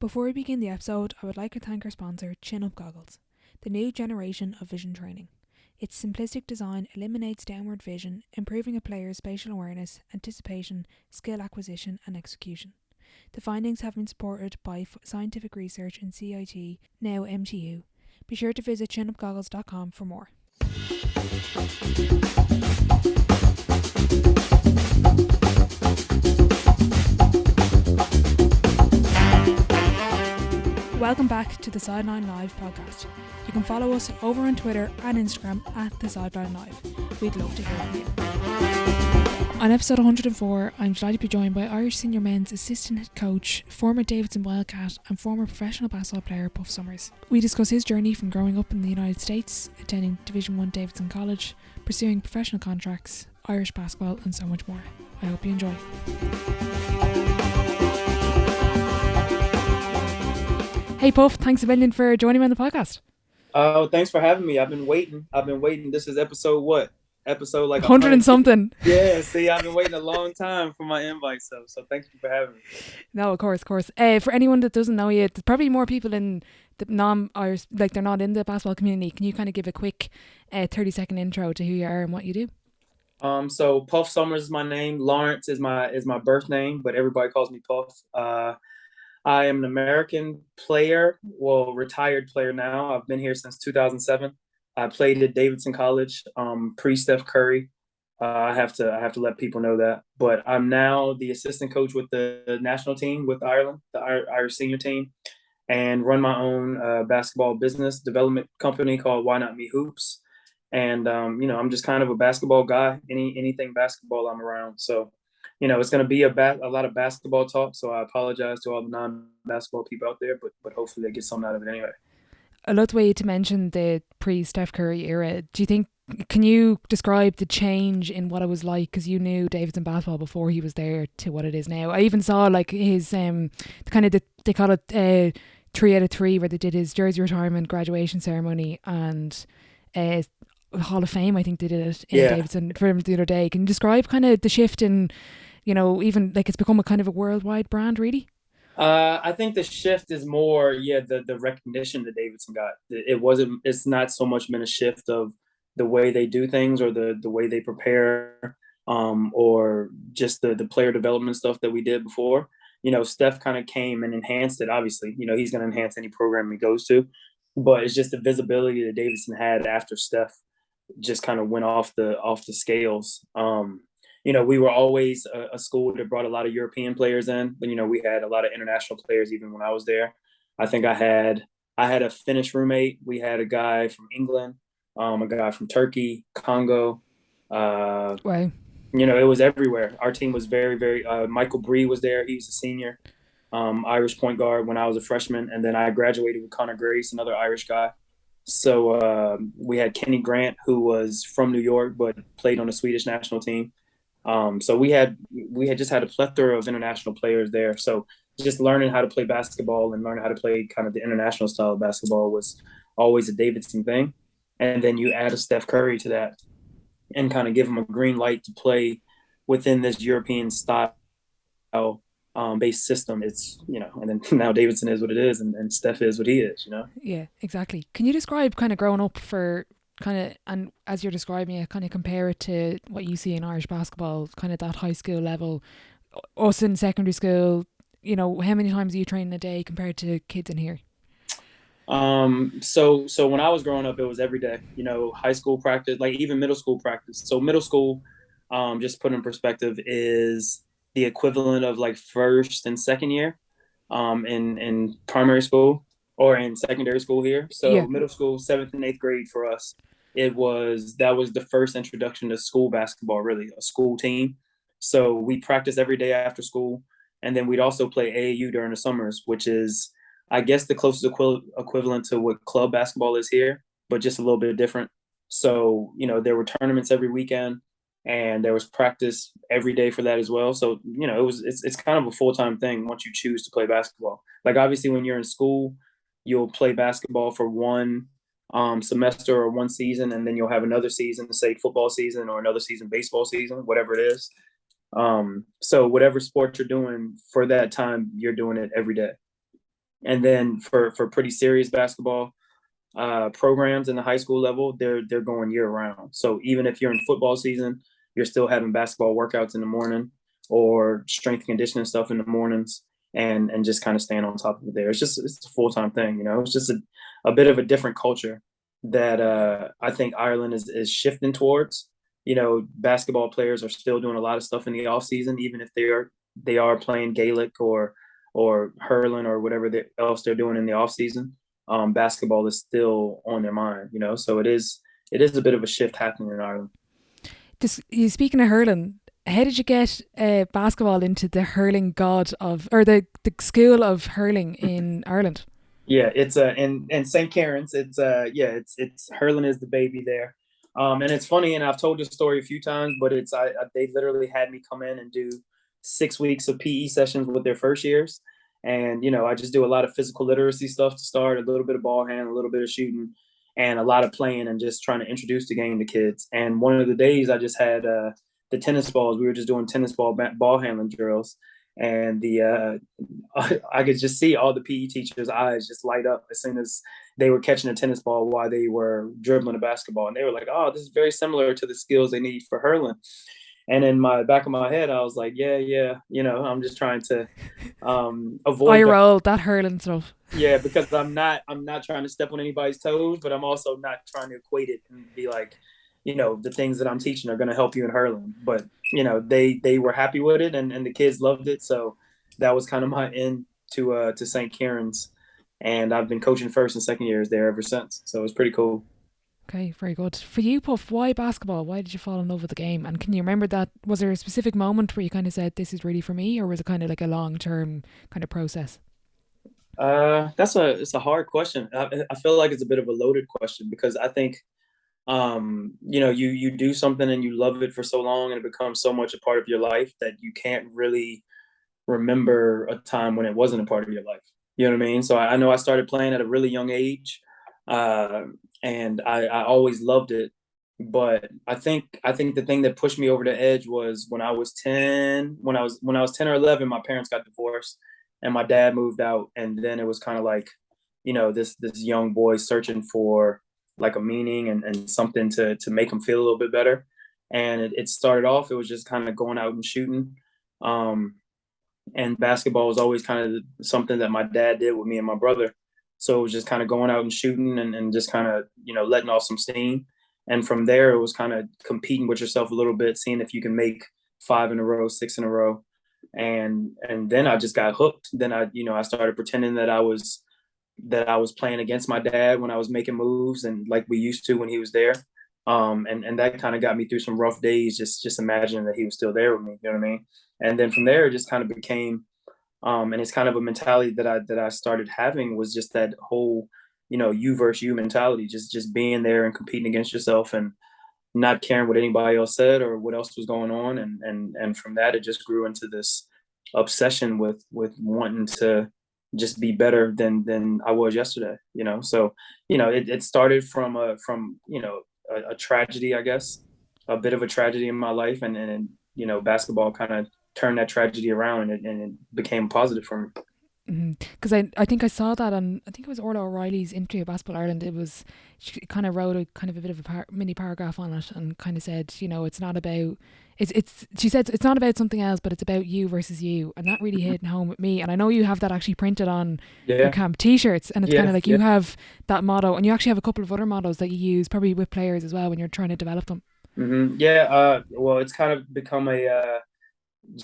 Before we begin the episode, I would like to thank our sponsor, Chin Up Goggles, the new generation of vision training. Its simplistic design eliminates downward vision, improving a player's spatial awareness, anticipation, skill acquisition and execution. The findings have been supported by scientific research in CIT, now MTU. Be sure to visit chinupgoggles.com for more. Welcome back to the Sideline Live podcast. You can follow us over on Twitter and Instagram at the Sideline Live. We'd love to hear from you. On episode 104, I'm delighted to be joined by Irish senior men's assistant head coach, former Davidson Wildcat and former professional basketball player Puff Summers. We discuss his journey from growing up in the United States, attending Division 1 Davidson College, pursuing professional contracts, Irish basketball and so much more. I hope you enjoy. Hey Puff, thanks a million for joining me on the podcast. Oh, thanks for having me. I've been waiting. This is episode what? Episode like 100 and something. Yeah, see, I've been waiting a long time for my invite, so thank you for having me. No, of course. For anyone that doesn't know you, there's probably more people in the non-Irish, like they're not in the basketball community. Can you kind of give a quick 30-second intro to who you are and what you do? So Puff Summers is my name. Lawrence is my birth name, but everybody calls me Puff. I am an American player, retired player now. I've been here since 2007. I played at Davidson College, pre-Steph Curry. I have to let people know that. But I'm now the assistant coach with the national team with Ireland, the Irish senior team, and run my own basketball business development company called Why Not Me Hoops. And I'm just kind of a basketball guy. Anything basketball, I'm around. So. It's going to be a lot of basketball talk, so I apologize to all the non-basketball people out there, but hopefully they get something out of it anyway. I love the way to mention the pre-Steph Curry era. Can you describe the change in what it was like? Because you knew Davidson basketball before he was there to what it is now. I even saw like his they call it 3 out of 3, where they did his jersey retirement, graduation ceremony, and Hall of Fame. I think they did it in Davidson for him the other day. Can you describe kind of the shift in, even like it's become a kind of a worldwide brand, really? I think the shift is more, the recognition that Davidson got. It's not so much been a shift of the way they do things or the way they prepare, or just the player development stuff that we did before. Steph kind of came and enhanced it. Obviously, he's going to enhance any program he goes to, but it's just the visibility that Davidson had after Steph just kind of went off the scales. We were always a school that brought a lot of European players in, but we had a lot of international players even when I was there. I think I had a Finnish roommate. We had a guy from England, a guy from Turkey, Congo. Wow. It was everywhere. Our team was very, very. Michael Bree was there. He was a senior, Irish point guard when I was a freshman, and then I graduated with Connor Grace, another Irish guy. So we had Kenny Grant, who was from New York but played on the Swedish national team. So we had just had a plethora of international players there. So just learning how to play basketball and learning how to play kind of the international style of basketball was always a Davidson thing. And then you add a Steph Curry to that and kind of give him a green light to play within this European style based system. It's and then now Davidson is what it is, and Steph is what he is. Yeah, exactly. Can you describe kind of growing up for kind of, and as you're describing it, kind of compare it to what you see in Irish basketball, kind of that high school level, us in secondary school? How many times are you training a day compared to kids in here? So when I was growing up, it was every day. High school practice, like even middle school practice. So middle school, just put in perspective, is the equivalent of like first and second year in primary school or in secondary school here. So Middle school, 7th and 8th grade for us, that was the first introduction to school basketball, really, a school team. So we practiced every day after school, and then we'd also play AAU during the summers, which is, I guess, the closest equivalent to what club basketball is here, but just a little bit different. So, there were tournaments every weekend, and there was practice every day for that as well. So, it's kind of a full-time thing once you choose to play basketball. Like, obviously, when you're in school, you'll play basketball for one semester or one season, and then you'll have another season, say football season, or another season, baseball season, whatever it is. So whatever sport you're doing for that time, you're doing it every day. And then for pretty serious basketball programs in the high school level, they're going year round. So even if you're in football season, you're still having basketball workouts in the morning or strength and conditioning stuff in the mornings, and just kind of staying on top of it there. It's a full time thing, you know. It's just a bit of a different culture that I think Ireland is shifting towards. You know, basketball players are still doing a lot of stuff in the off season, even if they are playing Gaelic or hurling or whatever else they're doing in the off season. Basketball is still on their mind, you know. So it is a bit of a shift happening in Ireland. Just you speaking of hurling, how did you get basketball into the hurling god of, or the school of hurling in Ireland? Yeah, it's in St. Karen's. It's yeah, it's hurling is the baby there. And it's funny, and I've told this story a few times, but they literally had me come in and do 6 weeks of PE sessions with their first years, and you know I just do a lot of physical literacy stuff to start, a little bit of ball hand, a little bit of shooting, and a lot of playing and just trying to introduce the game to kids. And one of the days I just had the tennis balls. We were just doing tennis ball handling drills, and I could just see all the PE teachers' eyes just light up as soon as they were catching a tennis ball while they were dribbling a basketball, and they were like, "Oh, this is very similar to the skills they need for hurling." And in my back of my head, I was like, "Yeah, yeah, you know, I'm just trying to I avoid the roll that hurling stuff. yeah, because I'm not trying to step on anybody's toes, but I'm also not trying to equate it and be like, you know, the things that I'm teaching are going to help you in hurling. But you know, they were happy with it, and the kids loved it. So that was kind of my end to St. Karen's, and I've been coaching first and second years there ever since. So it was pretty cool. Okay, very good. For you, Puff, why basketball? Why did you fall in love with the game? And can you remember that? Was there a specific moment where you kind of said, this is really for me? Or was it kind of like a long term kind of process? It's a hard question. I feel like it's a bit of a loaded question because I think you know you do something and you love it for so long and it becomes so much a part of your life that you can't really remember a time when it wasn't a part of your life. You know what I mean? So I know I started playing at a really young age, uh, and I always loved it. But I think the thing that pushed me over the edge was when I was 10, when I was 10 or 11, my parents got divorced, and my dad moved out, and then it was kind of like, you know, this young boy searching for like a meaning and something to make him feel a little bit better. And it started off, it was just kind of going out and shooting. Um, and basketball was always kind of something that my dad did with me and my brother. So it was just kind of going out and shooting and just kind of, you know, letting off some steam. And from there, it was kind of competing with yourself a little bit, seeing if you can make five in a row, six in a row. And then I just got hooked. Then I started pretending that I was playing against my dad when I was making moves and like we used to when he was there. And that kind of got me through some rough days, just imagining that he was still there with me. You know what I mean? And then from there, it just kind of became, and it's kind of a mentality that I started having was just that whole, you know, you versus you mentality, just being there and competing against yourself and not caring what anybody else said or what else was going on. And from that, it just grew into this obsession with wanting to just be better than I was yesterday, you know? So, you know, it started from, you know, a tragedy, I guess, a bit of a tragedy in my life. And you know, basketball kind of turned that tragedy around and it became positive for me. Because I think I saw that on, I think it was Orla O'Reilly's interview with Basketball Ireland. It was, she kind of wrote a kind of a bit of a mini paragraph on it and kind of said, you know, it's not about, she said, it's not about something else, but it's about you versus you. And that really hit home with me. And I know you have that actually printed on your Yeah. camp t shirts. And it's kind of Yeah. like Yeah. you have that motto, and you actually have a couple of other mottos that you use probably with players as well when you're trying to develop them. Yeah. Well, it's kind of become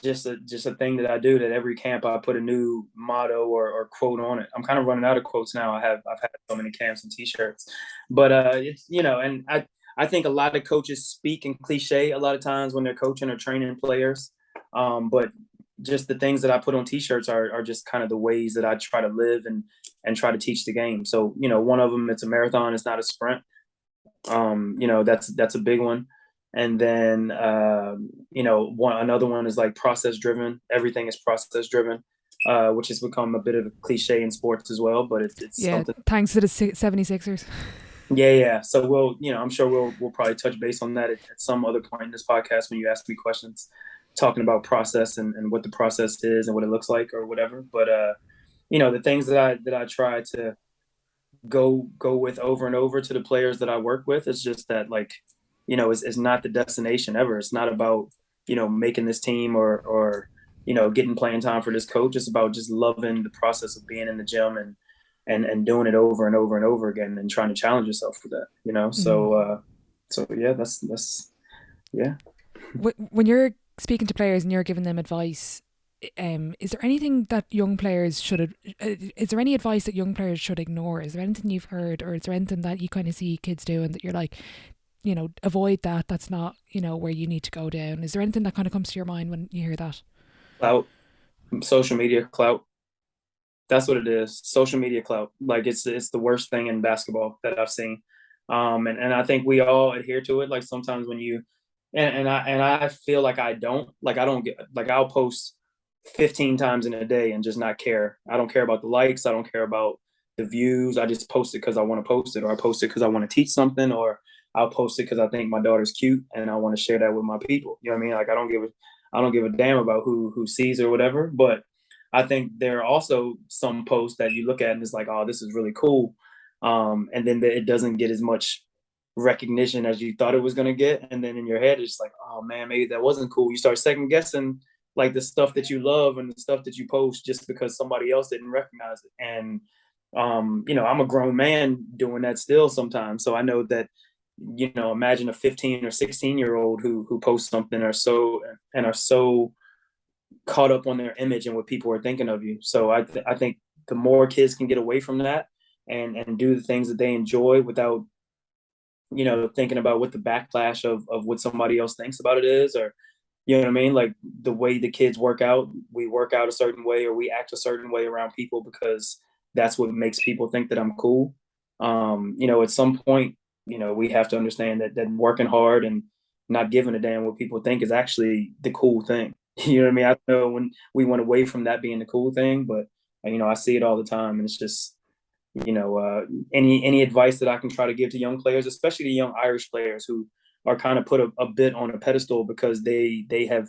just a thing that I do. That every camp I put a new motto or quote on it. I'm kind of running out of quotes now. I've had so many camps and T-shirts, but it's you know, and I think a lot of coaches speak in cliche a lot of times when they're coaching or training players, but just the things that I put on T-shirts are just kind of the ways that I try to live and try to teach the game. So you know, one of them, it's a marathon, it's not a sprint. You know, that's a big one. And then you know, another one is like process driven. Everything is process driven, which has become a bit of a cliche in sports as well, but it's Yeah, something. thanks to the 76ers. Yeah, yeah. So we'll, you know, I'm sure we'll probably touch base on that at some other point in this podcast when you ask me questions talking about process and what the process is and what it looks like or whatever. But the things that I try to go with over and over to the players that I work with is just that, like, it's not the destination ever. It's not about, making this team or getting playing time for this coach. It's about just loving the process of being in the gym and doing it over and over and over again and trying to challenge yourself for that. Mm. So yeah, that's yeah. When you're speaking to players and you're giving them advice, is there anything that young players should? Is there any advice that young players should ignore? Is there anything you've heard, or is there anything that you kind of see kids doing that you're like, avoid that? That's not where you need to go down. Is there anything that kind of comes to your mind when you hear that? Clout, social media clout. That's what it is. Social media clout. Like it's the worst thing in basketball that I've seen. And I think we all adhere to it. Like sometimes when you and I feel like I don't get like I'll post 15 times in a day and just not care. I don't care about the likes. I don't care about the views. I just post it because I want to post it, or I post it because I want to teach something, or I'll post it because I think my daughter's cute and I want to share that with my people. You know what I mean? Like I don't give a damn about who sees or whatever. But I think there are also some posts that you look at and it's like, oh, this is really cool. And then it doesn't get as much recognition as you thought it was going to get. And then in your head, it's like, oh man, maybe that wasn't cool. You start second guessing like the stuff that you love and the stuff that you post just because somebody else didn't recognize it. And, I'm a grown man doing that still sometimes. So I know that, imagine a 15 or 16-year-old who posts something are so caught up on their image and what people are thinking of you. So I think the more kids can get away from that and do the things that they enjoy without thinking about what the backlash of what somebody else thinks about it is, or you know what I mean, like the way the kids work out, we work out a certain way or we act a certain way around people because that's what makes people think that I'm cool. At some point, we have to understand that working hard and not giving a damn what people think is actually the cool thing. You know what I mean? I know when we went away from that being the cool thing, but I see it all the time, and it's just you know uh, any advice that I can try to give to young players, especially the young Irish players who are kind of put a bit on a pedestal because they have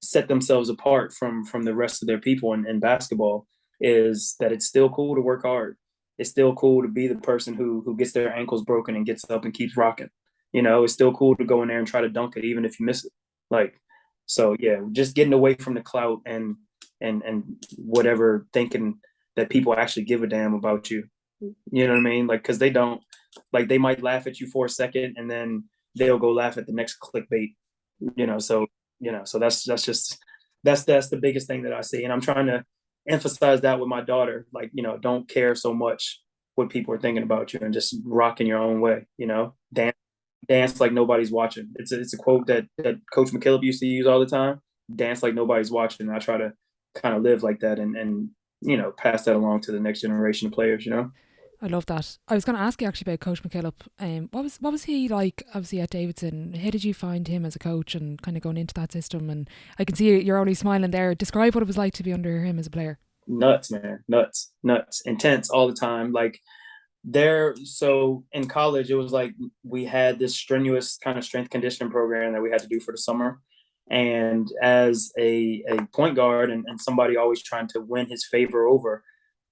set themselves apart from the rest of their people in basketball, is that it's still cool to work hard. It's still cool to be the person who gets their ankles broken and gets up and keeps rocking. It's still cool to go in there and try to dunk it even if you miss it. Like, so yeah, just getting away from the clout and whatever, thinking that people actually give a damn about you. You know what I mean? Like, because they don't. Like, they might laugh at you for a second, and then they'll go laugh at the next clickbait. So that's just that's the biggest thing that I see, and I'm trying to emphasize that with my daughter. Like, don't care so much what people are thinking about you, and just rock in your own way. Dance like nobody's watching. It's a quote that Coach McKillop used to use all the time. Dance like nobody's watching. And I try to kind of live like that and pass that along to the next generation of players. I love that. I was going to ask you actually about Coach McKillop. What was he like? Obviously at Davidson, how did you find him as a coach and kind of going into that system? And I can see you're only smiling there. Describe what it was like to be under him as a player. Nuts, man. Nuts, intense all the time. Like, so in college, it was like we had this strenuous kind of strength conditioning program that we had to do for the summer. And as a point guard and somebody always trying to win his favor over,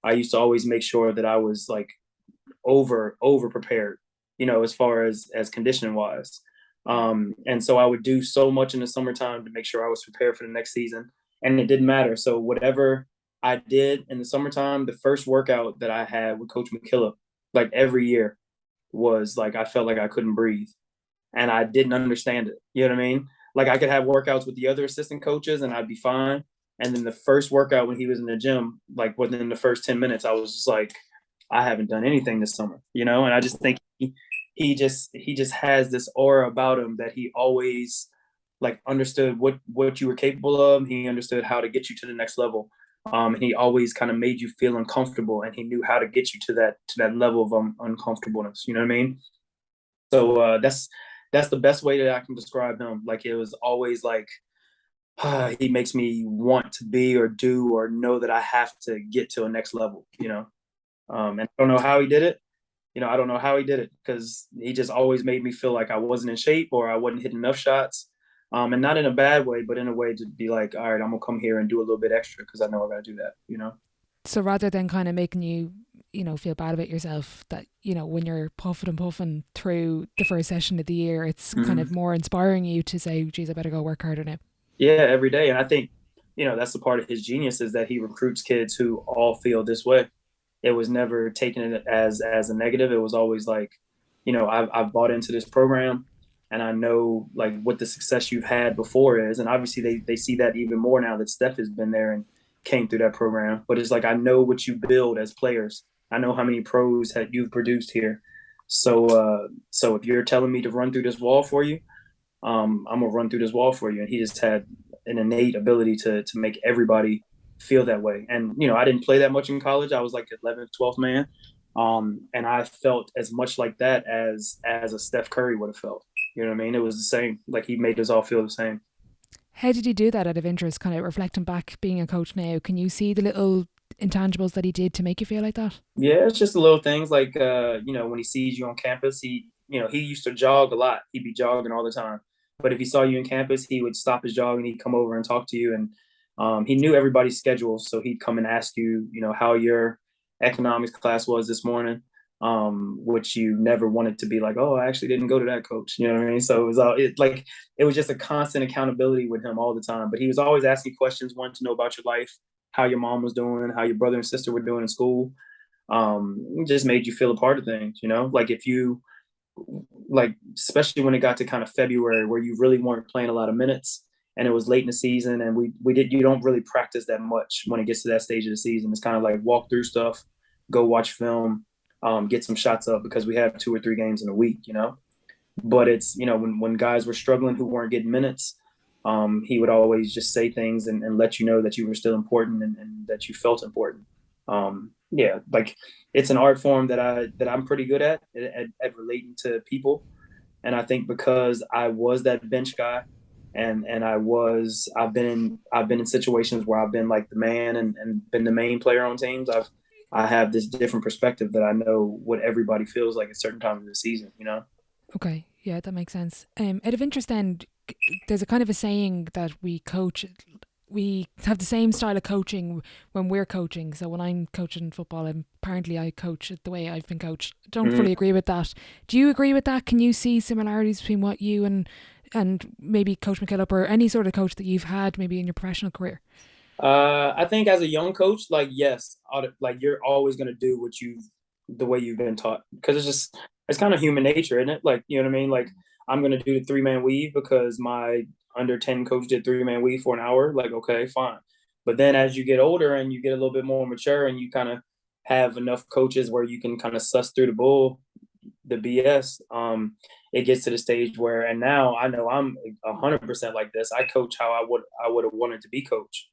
I used to always make sure that I was like over prepared, as far as conditioning wise. And so I would do so much in the summertime to make sure I was prepared for the next season. And it didn't matter. So whatever I did in the summertime, the first workout that I had with Coach McKillop, like every year, was like I felt like I couldn't breathe. And I didn't understand it. You know what I mean? Like, I could have workouts with the other assistant coaches and I'd be fine. And then the first workout when he was in the gym, like within the first 10 minutes, I was just like, I haven't done anything this summer. And I just think he just has this aura about him that he always like understood what you were capable of. He understood how to get you to the next level. And he always kind of made you feel uncomfortable, and he knew how to get you to that level of uncomfortableness. You know what I mean? So that's the best way that I can describe him. Like, it was always like he makes me want to be or do or know that I have to get to a next level. And I don't know how he did it. I don't know how he did it because he just always made me feel like I wasn't in shape or I wasn't hitting enough shots. And not in a bad way, but in a way to be like, all right, I'm gonna come here and do a little bit extra because I know I gotta do that. So rather than kind of making you, feel bad about yourself, that, when you're puffing and puffing through the first session of the year, it's kind of Mhm. more inspiring you to say, geez, I better go work harder now. Yeah, every day. And I think, that's the part of his genius is that he recruits kids who all feel this way. It was never taken as a negative. It was always like, I've bought into this program and I know like what the success you've had before is. And obviously they see that even more now that Steph has been there and came through that program. But it's like I know what you build as players. I know how many pros that you've produced here. So if you're telling me to run through this wall for you, I'm gonna run through this wall for you. And he just had an innate ability to make everybody feel that way. And I didn't play that much in college. I was like 11th, 12th man, and I felt as much like that as a Steph Curry would have felt. You know what I mean? It was the same. Like he made us all feel the same. How did he do that out of interest? Kind of reflecting back, being a coach now, can you see the little intangibles that he did to make you feel like that? Yeah, it's just the little things like when he sees you on campus, he used to jog a lot. He'd be jogging all the time. But if he saw you in campus, he would stop his jog and he'd come over and talk to you. And he knew everybody's schedule, so he'd come and ask you, how your economics class was this morning, which you never wanted to be like, oh, I actually didn't go to that, coach. You know what I mean? So it was like it was just a constant accountability with him all the time. But he was always asking questions, wanting to know about your life, how your mom was doing, how your brother and sister were doing in school. It just made you feel a part of things, like if you like, especially when it got to kind of February where you really weren't playing a lot of minutes and it was late in the season and you don't really practice that much when it gets to that stage of the season. It's kind of like walk through stuff, go watch film, get some shots up because we have 2 or 3 games in a week. But it's, when guys were struggling who weren't getting minutes, he would always just say things and let you know that you were still important and that you felt important. Yeah, like it's an art form that I'm pretty good at relating to people, and I think because I was that bench guy, and I've been in situations where I've been like the man and been the main player on teams. I have this different perspective that I know what everybody feels like at certain times of the season. Okay, yeah, that makes sense. Out of interest, then, there's a kind of a saying that we have the same style of coaching when we're coaching. So when I'm coaching football, and apparently I coach it the way I've been coached. Don't Mm-hmm. fully agree with that. Do you agree with that? Can you see similarities between what you and maybe Coach McKillop or any sort of coach that you've had maybe in your professional career? I think as a young coach, like yes, like you're always gonna do the way you've been taught because it's kind of human nature, isn't it? Like you know what I mean? Like I'm gonna do the 3 man weave because my under 10 coach did 3 man weave for an hour. Like okay, fine. But then as you get older and you get a little bit more mature and you kind of have enough coaches where you can kind of suss through the BS. It gets to the stage where, and now I know I'm 100% like this. I coach how I would have wanted to be coached.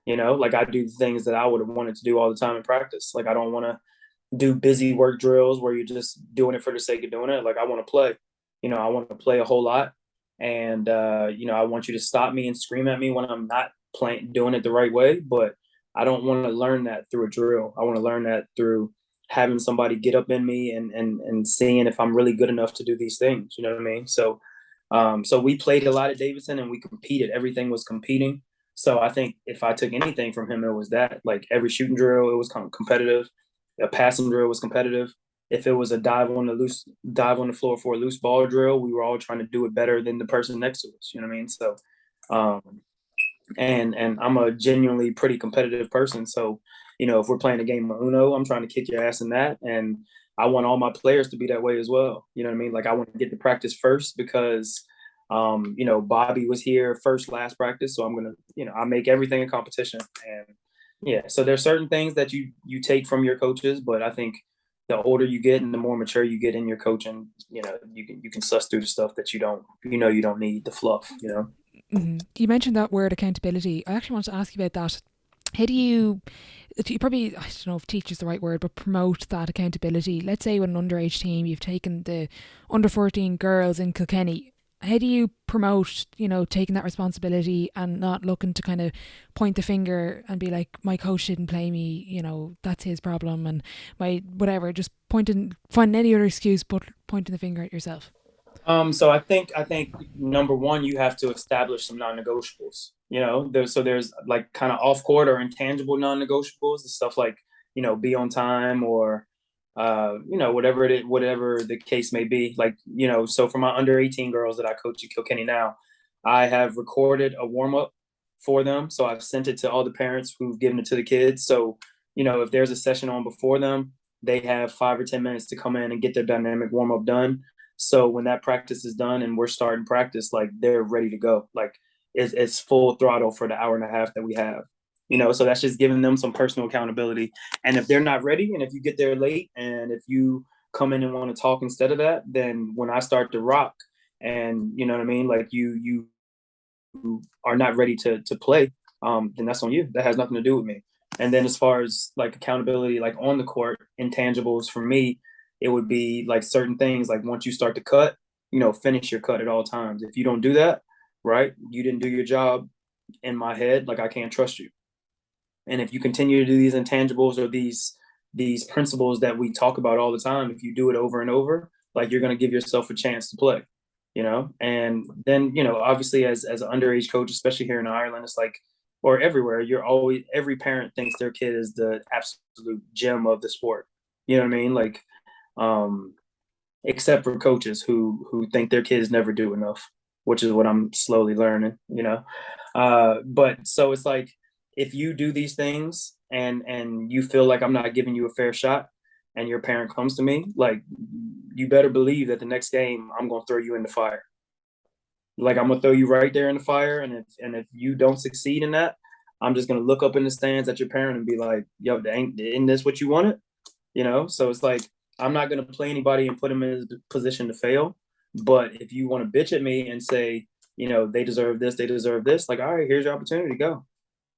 Like I do things that I would have wanted to do all the time in practice. Like I don't want to do busy work drills where you're just doing it for the sake of doing it. Like I want to play. I want to play a whole lot, and I want you to stop me and scream at me when I'm not playing, doing it the right way. But I don't want to learn that through a drill. I want to learn that through having somebody get up in me and seeing if I'm really good enough to do these things. You know what I mean? So we played a lot at Davidson and we competed. Everything was competing. So I think if I took anything from him, it was that. Like every shooting drill, it was kind of competitive. A passing drill was competitive. If it was a dive on the floor for a loose ball drill, we were all trying to do it better than the person next to us. You know what I mean? So, um, and I'm a genuinely pretty competitive person. So, if we're playing a game of Uno, I'm trying to kick your ass in that, and I want all my players to be that way as well. You know what I mean? Like I want to get to practice first because, Bobby was here first last practice, so I'm gonna, I make everything a competition, and yeah. So there's certain things that you take from your coaches, but I think the older you get and the more mature you get in your coaching, you can suss through the stuff that you don't need the fluff. You mentioned that word accountability. I actually want to ask you about that. How do you probably, I don't know if teach is the right word, but promote that accountability? Let's say with an underage team, you've taken the under 14 girls in Kilkenny. How do you promote, taking that responsibility and not looking to kind of point the finger and be like, my coach didn't play me, that's his problem, and my whatever, just finding any other excuse but pointing the finger at yourself? So I think number one, you have to establish some non-negotiables. There's like kind of off court or intangible non-negotiables and stuff like, be on time, or whatever the case may be. Like, so for my under 18 girls that I coach at Kilkenny now, I have recorded a warm-up for them. So I've sent it to all the parents who've given it to the kids. So, if there's a session on before them, they have 5 or 10 minutes to come in and get their dynamic warm-up done. So when that practice is done and we're starting practice, like, they're ready to go. Like, it's full throttle for the hour and a half that we have. So that's just giving them some personal accountability. And if they're not ready, and if you get there late, and if you come in and want to talk instead of that, then when I start to rock, and you know what I mean, like, you are not ready to play, then that's on you. That has nothing to do with me. And then as far as like accountability, like on the court, intangibles for me, it would be like certain things. Like, once you start to cut, finish your cut at all times. If you don't do that, right, you didn't do your job. In my head, like, I can't trust you. And if you continue to do these intangibles, or these principles that we talk about all the time, if you do it over and over, like, you're going to give yourself a chance to play. And then, obviously, as an underage coach, especially here in Ireland, it's like, or everywhere, every parent thinks their kid is the absolute gem of the sport. You know what I mean? Like, except for coaches who think their kids never do enough, which is what I'm slowly learning. But so it's like, if you do these things and you feel like I'm not giving you a fair shot, and your parent comes to me, like, you better believe that the next game I'm gonna throw you in the fire. Like, I'm gonna throw you right there in the fire, and if you don't succeed in that, I'm just gonna look up in the stands at your parent and be like, "Yo, isn't this what you wanted?" So it's like, I'm not gonna play anybody and put them in a position to fail. But if you want to bitch at me and say, they deserve this, like, all right, here's your opportunity, go.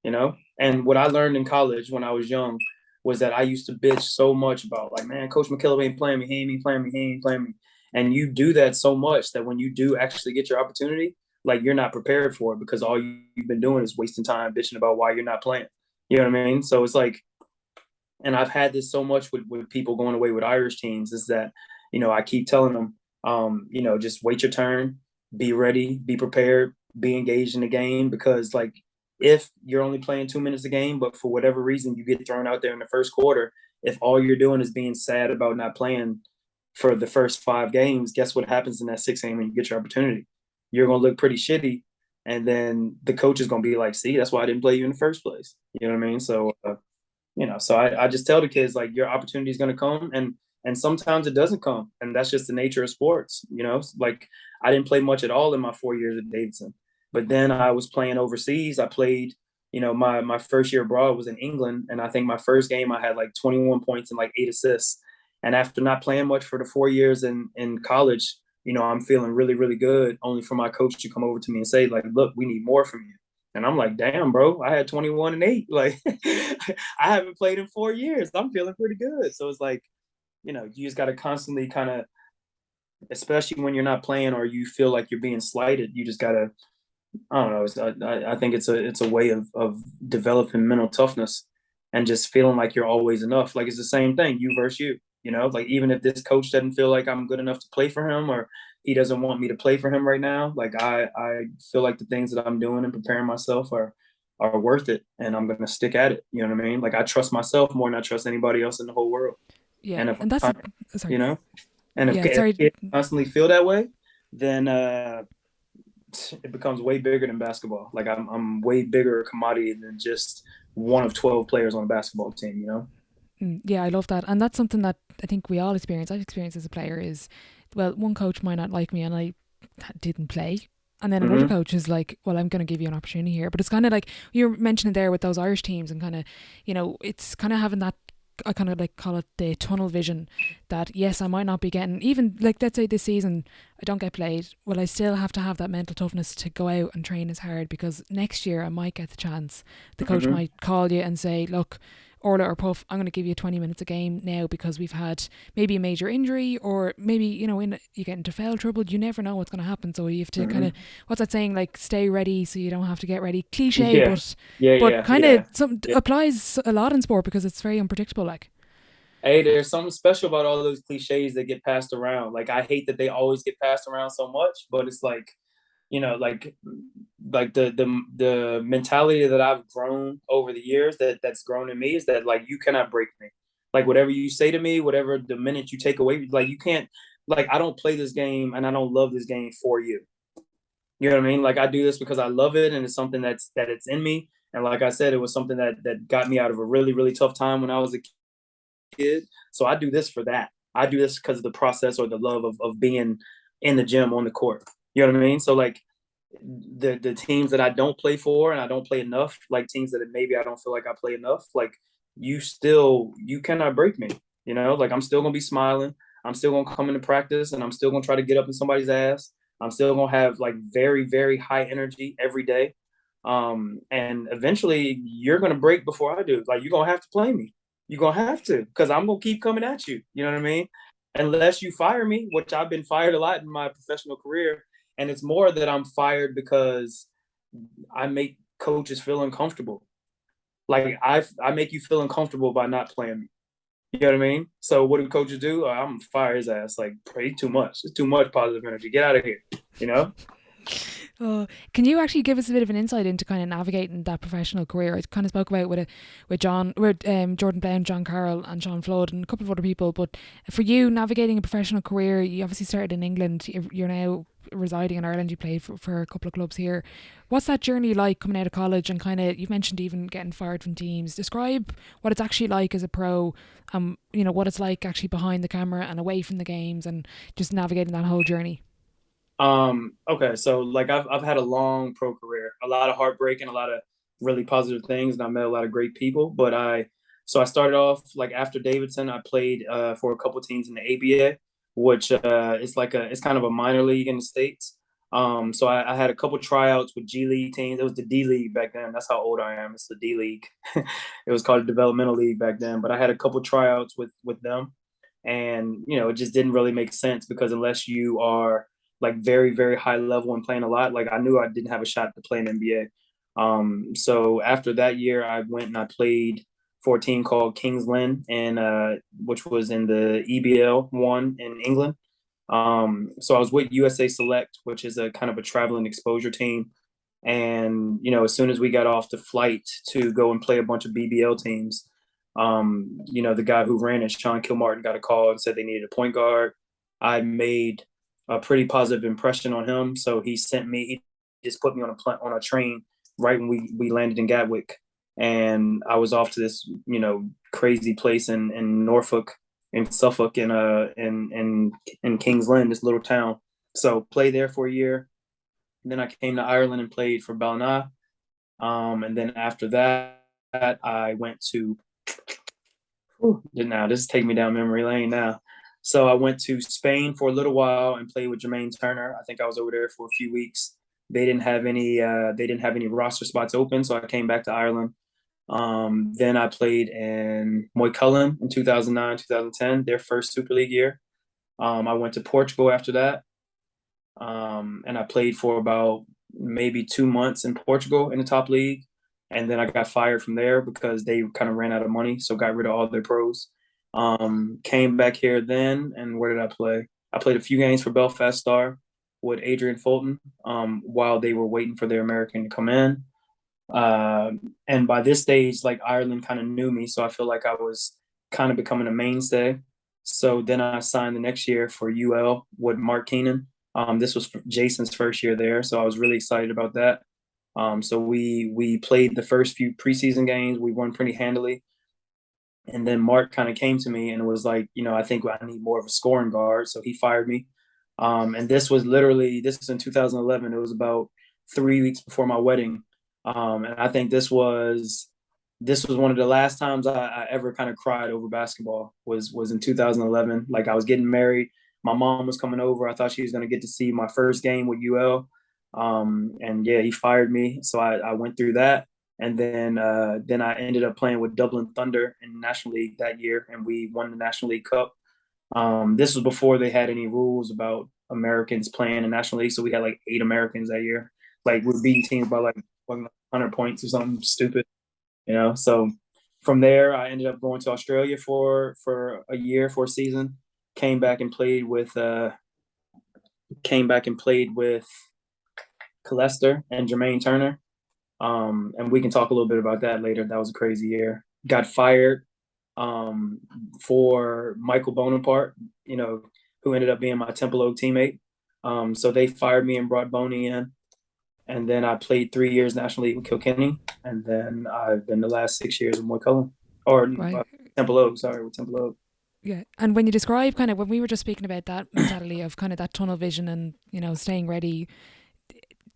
And what I learned in college when I was young was that I used to bitch so much about, like, man, Coach McKillop ain't playing me, he ain't playing me, he ain't playing me. And you do that so much that when you do actually get your opportunity, like, you're not prepared for it, because all you've been doing is wasting time bitching about why you're not playing. You know what I mean? So it's like, and I've had this so much with people going away with Irish teams, is that, I keep telling them, just wait your turn, be ready, be prepared, be engaged in the game. Because, like, if you're only playing 2 minutes a game, but for whatever reason you get thrown out there in the first quarter, if all you're doing is being sad about not playing for the first 5 games, guess what happens in that 6 game when you get your opportunity? You're going to look pretty shitty. And then the coach is going to be like, see, that's why I didn't play you in the first place. You know what I mean? So I just tell the kids, like, your opportunity is going to come, and sometimes it doesn't come, and that's just the nature of sports. Like, I didn't play much at all in my 4 years at Davidson, but then I was playing overseas. I played, my first year abroad was in England, and I think my first game I had like 21 points and like 8 assists. And after not playing much for the 4 years in college, I'm feeling really, really good, only for my coach to come over to me and say, like, look, we need more from you. And I'm like, damn, bro, I had 21 and 8. Like, I haven't played in 4 years. I'm feeling pretty good. So it's like, you just got to constantly kind of, especially when you're not playing or you feel like you're being slighted, you just got to, I don't know. I think it's a way of developing mental toughness, and just feeling like you're always enough. Like, it's the same thing, you versus you. Like, even if this coach doesn't feel like I'm good enough to play for him, or he doesn't want me to play for him right now, like, I feel like the things that I'm doing and preparing myself are worth it, and I'm gonna stick at it. You know what I mean? Like, I trust myself more than I trust anybody else in the whole world. Yeah, And if and that's I, sorry. you know, and if, Yeah, if sorry. kids constantly feel that way, then it becomes way bigger than basketball. Like, I'm way bigger a commodity than just one of 12 players on a basketball team. Yeah, I love that. And that's something that I think we all experience. I've experienced as a player is, well, one coach might not like me and I didn't play. And then another Mm-hmm. coach is like, well, I'm going to give you an opportunity here. But it's kind of like you were mentioning there with those Irish teams, and kind of, it's kind of having that, I kind of like call it the tunnel vision, that yes, I might not be getting, even like, let's say this season I don't get played, well, I still have to have that mental toughness to go out and train as hard, because next year I might get the chance. The coach Mm-hmm. might call you and say, look, Orla or Puff, I'm going to give you 20 minutes a game now because we've had maybe a major injury, or maybe, you get into foul trouble. You never know what's going to happen. So you have to kind Mm-hmm. of, what's that saying, like, stay ready so you don't have to get ready. Cliche, Yeah. but Yeah. but Yeah. kind of Yeah. some Yeah. applies a lot in sport because it's very unpredictable. Like, Hey, there's something special about all those cliches that get passed around. Like, I hate that they always get passed around so much, but it's like, like, like the mentality that I've grown over the years that's grown in me is that like you cannot break me. Like whatever you say to me, whatever the minute you take away, like you can't. Like I don't play this game and I don't love this game for you. You know what I mean? Like I do this because I love it and it's something that it's in me. And like I said, it was something that got me out of a really really tough time when I was a kid. So I do this for that. I do this because of the process or the love of being in the gym on the court. You know what I mean? So like the teams that I don't play for and I don't play enough, like teams that maybe I don't feel like I play enough, like you cannot break me. You know, like I'm still gonna be smiling. I'm still gonna come into practice and I'm still gonna try to get up in somebody's ass. I'm still gonna have like very, very high energy every day. And eventually you're gonna break before I do. Like you're gonna have to play me. You're gonna have to, because I'm gonna keep coming at you. You know what I mean? Unless you fire me, which I've been fired a lot in my professional career, and it's more that I'm fired because I make coaches feel uncomfortable. Like I make you feel uncomfortable by not playing me. You know what I mean? So what do coaches do? I'm gonna fire his ass. Like, pray too much. It's too much positive energy. Get out of here. You know? Oh, can you actually give us a bit of an insight into kind of navigating that professional career? I kind of spoke about with Jordan Brown, John Carroll, and Sean Flood, and a couple of other people. But for you, navigating a professional career, you obviously started in England. You're now residing in Ireland. You played for a couple of clubs here. What's that journey like coming out of college? And kind of, you've mentioned even getting fired from teams. Describe what it's actually like as a pro. What it's like actually behind the camera and away from the games, and just navigating that whole journey. Okay, so like I've had a long pro career, a lot of heartbreak and a lot of really positive things, and I met a lot of great people. So I started off like after Davidson, I played for a couple teams in the ABA, which is like it's kind of a minor league in the States. So I had a couple tryouts with G League teams. It was the D League back then. That's how old I am. It's the D League. It was called the developmental league back then. But I had a couple tryouts with them, and it just didn't really make sense because unless you are like very very high level and playing a lot, like I knew I didn't have a shot to play in NBA. So after that year, I went and I played for a team called Kings Lynn, and which was in the EBL one in England. So I was with USA Select, which is a kind of a traveling exposure team. And as soon as we got off the flight to go and play a bunch of BBL teams, the guy who ran it, Sean Kilmartin, got a call and said they needed a point guard. I made a pretty positive impression on him, so he sent me. He just put me on a train right when we landed in Gatwick, and I was off to this crazy place in Norfolk, in Suffolk, in Kings Lynn, this little town. So played there for a year. And then I came to Ireland and played for Ballina. And then after that, I went to. Now this is taking me down memory lane now. So I went to Spain for a little while and played with Jermaine Turner. I think I was over there for a few weeks. They didn't have any. They didn't have any roster spots open, so I came back to Ireland. Then I played in Moycullen in 2009, 2010, their first Super League year. I went to Portugal after that, and I played for about maybe 2 months in Portugal in the top league. And then I got fired from there because they kind of ran out of money, so got rid of all their pros. Came back here then, and where did I play? I played a few games for Belfast Star with Adrian Fulton while they were waiting for their American to come in. And by this stage, like Ireland kind of knew me, so I feel like I was kind of becoming a mainstay. So then I signed the next year for UL with Mark Keenan. This was Jason's first year there, so I was really excited about that. So we played the first few preseason games. We won pretty handily, and then Mark kind of came to me and was like, I think I need more of a scoring guard. So he fired me. And this was in 2011. It was about 3 weeks before my wedding. And I think this was one of the last times I ever kind of cried over basketball was in 2011. Like I was getting married. My mom was coming over. I thought she was going to get to see my first game with UL. And yeah, he fired me. So I went through that. And then I ended up playing with Dublin Thunder in the National League that year, and we won the National League Cup. This was before they had any rules about Americans playing in National League, so we had like 8 Americans that year. Like we're beating teams by like 100 points or something stupid, So from there, I ended up going to Australia for a year, for a season. Came back and played with Colester and Jermaine Turner. And we can talk a little bit about that later. That was a crazy year. Got fired um, for Michael Bonaparte, who ended up being my Templeogue teammate. So they fired me and brought Donie in. And then I played 3 years National League with Kilkenny. And then I've been the last 6 years with McKillop. Or Right. Templeogue, sorry, with Templeogue. Yeah. And when you describe kind of, when we were just speaking about that mentality of kind of that tunnel vision and, staying ready,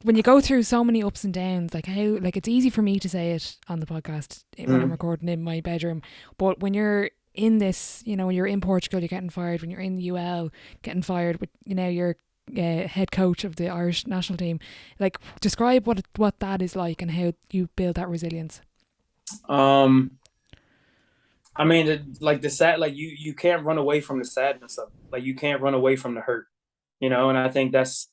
when you go through so many ups and downs, like how, like it's easy for me to say it on the podcast when I'm Mm. recording in my bedroom, but when you're in this, when you're in Portugal, you're getting fired. When you're in the UL, getting fired. But you're head coach of the Irish national team. Like, describe what that is like and how you build that resilience. Um, I mean, like the sad, like you can't run away from the sadness of it. Like you can't run away from the hurt, And I think that's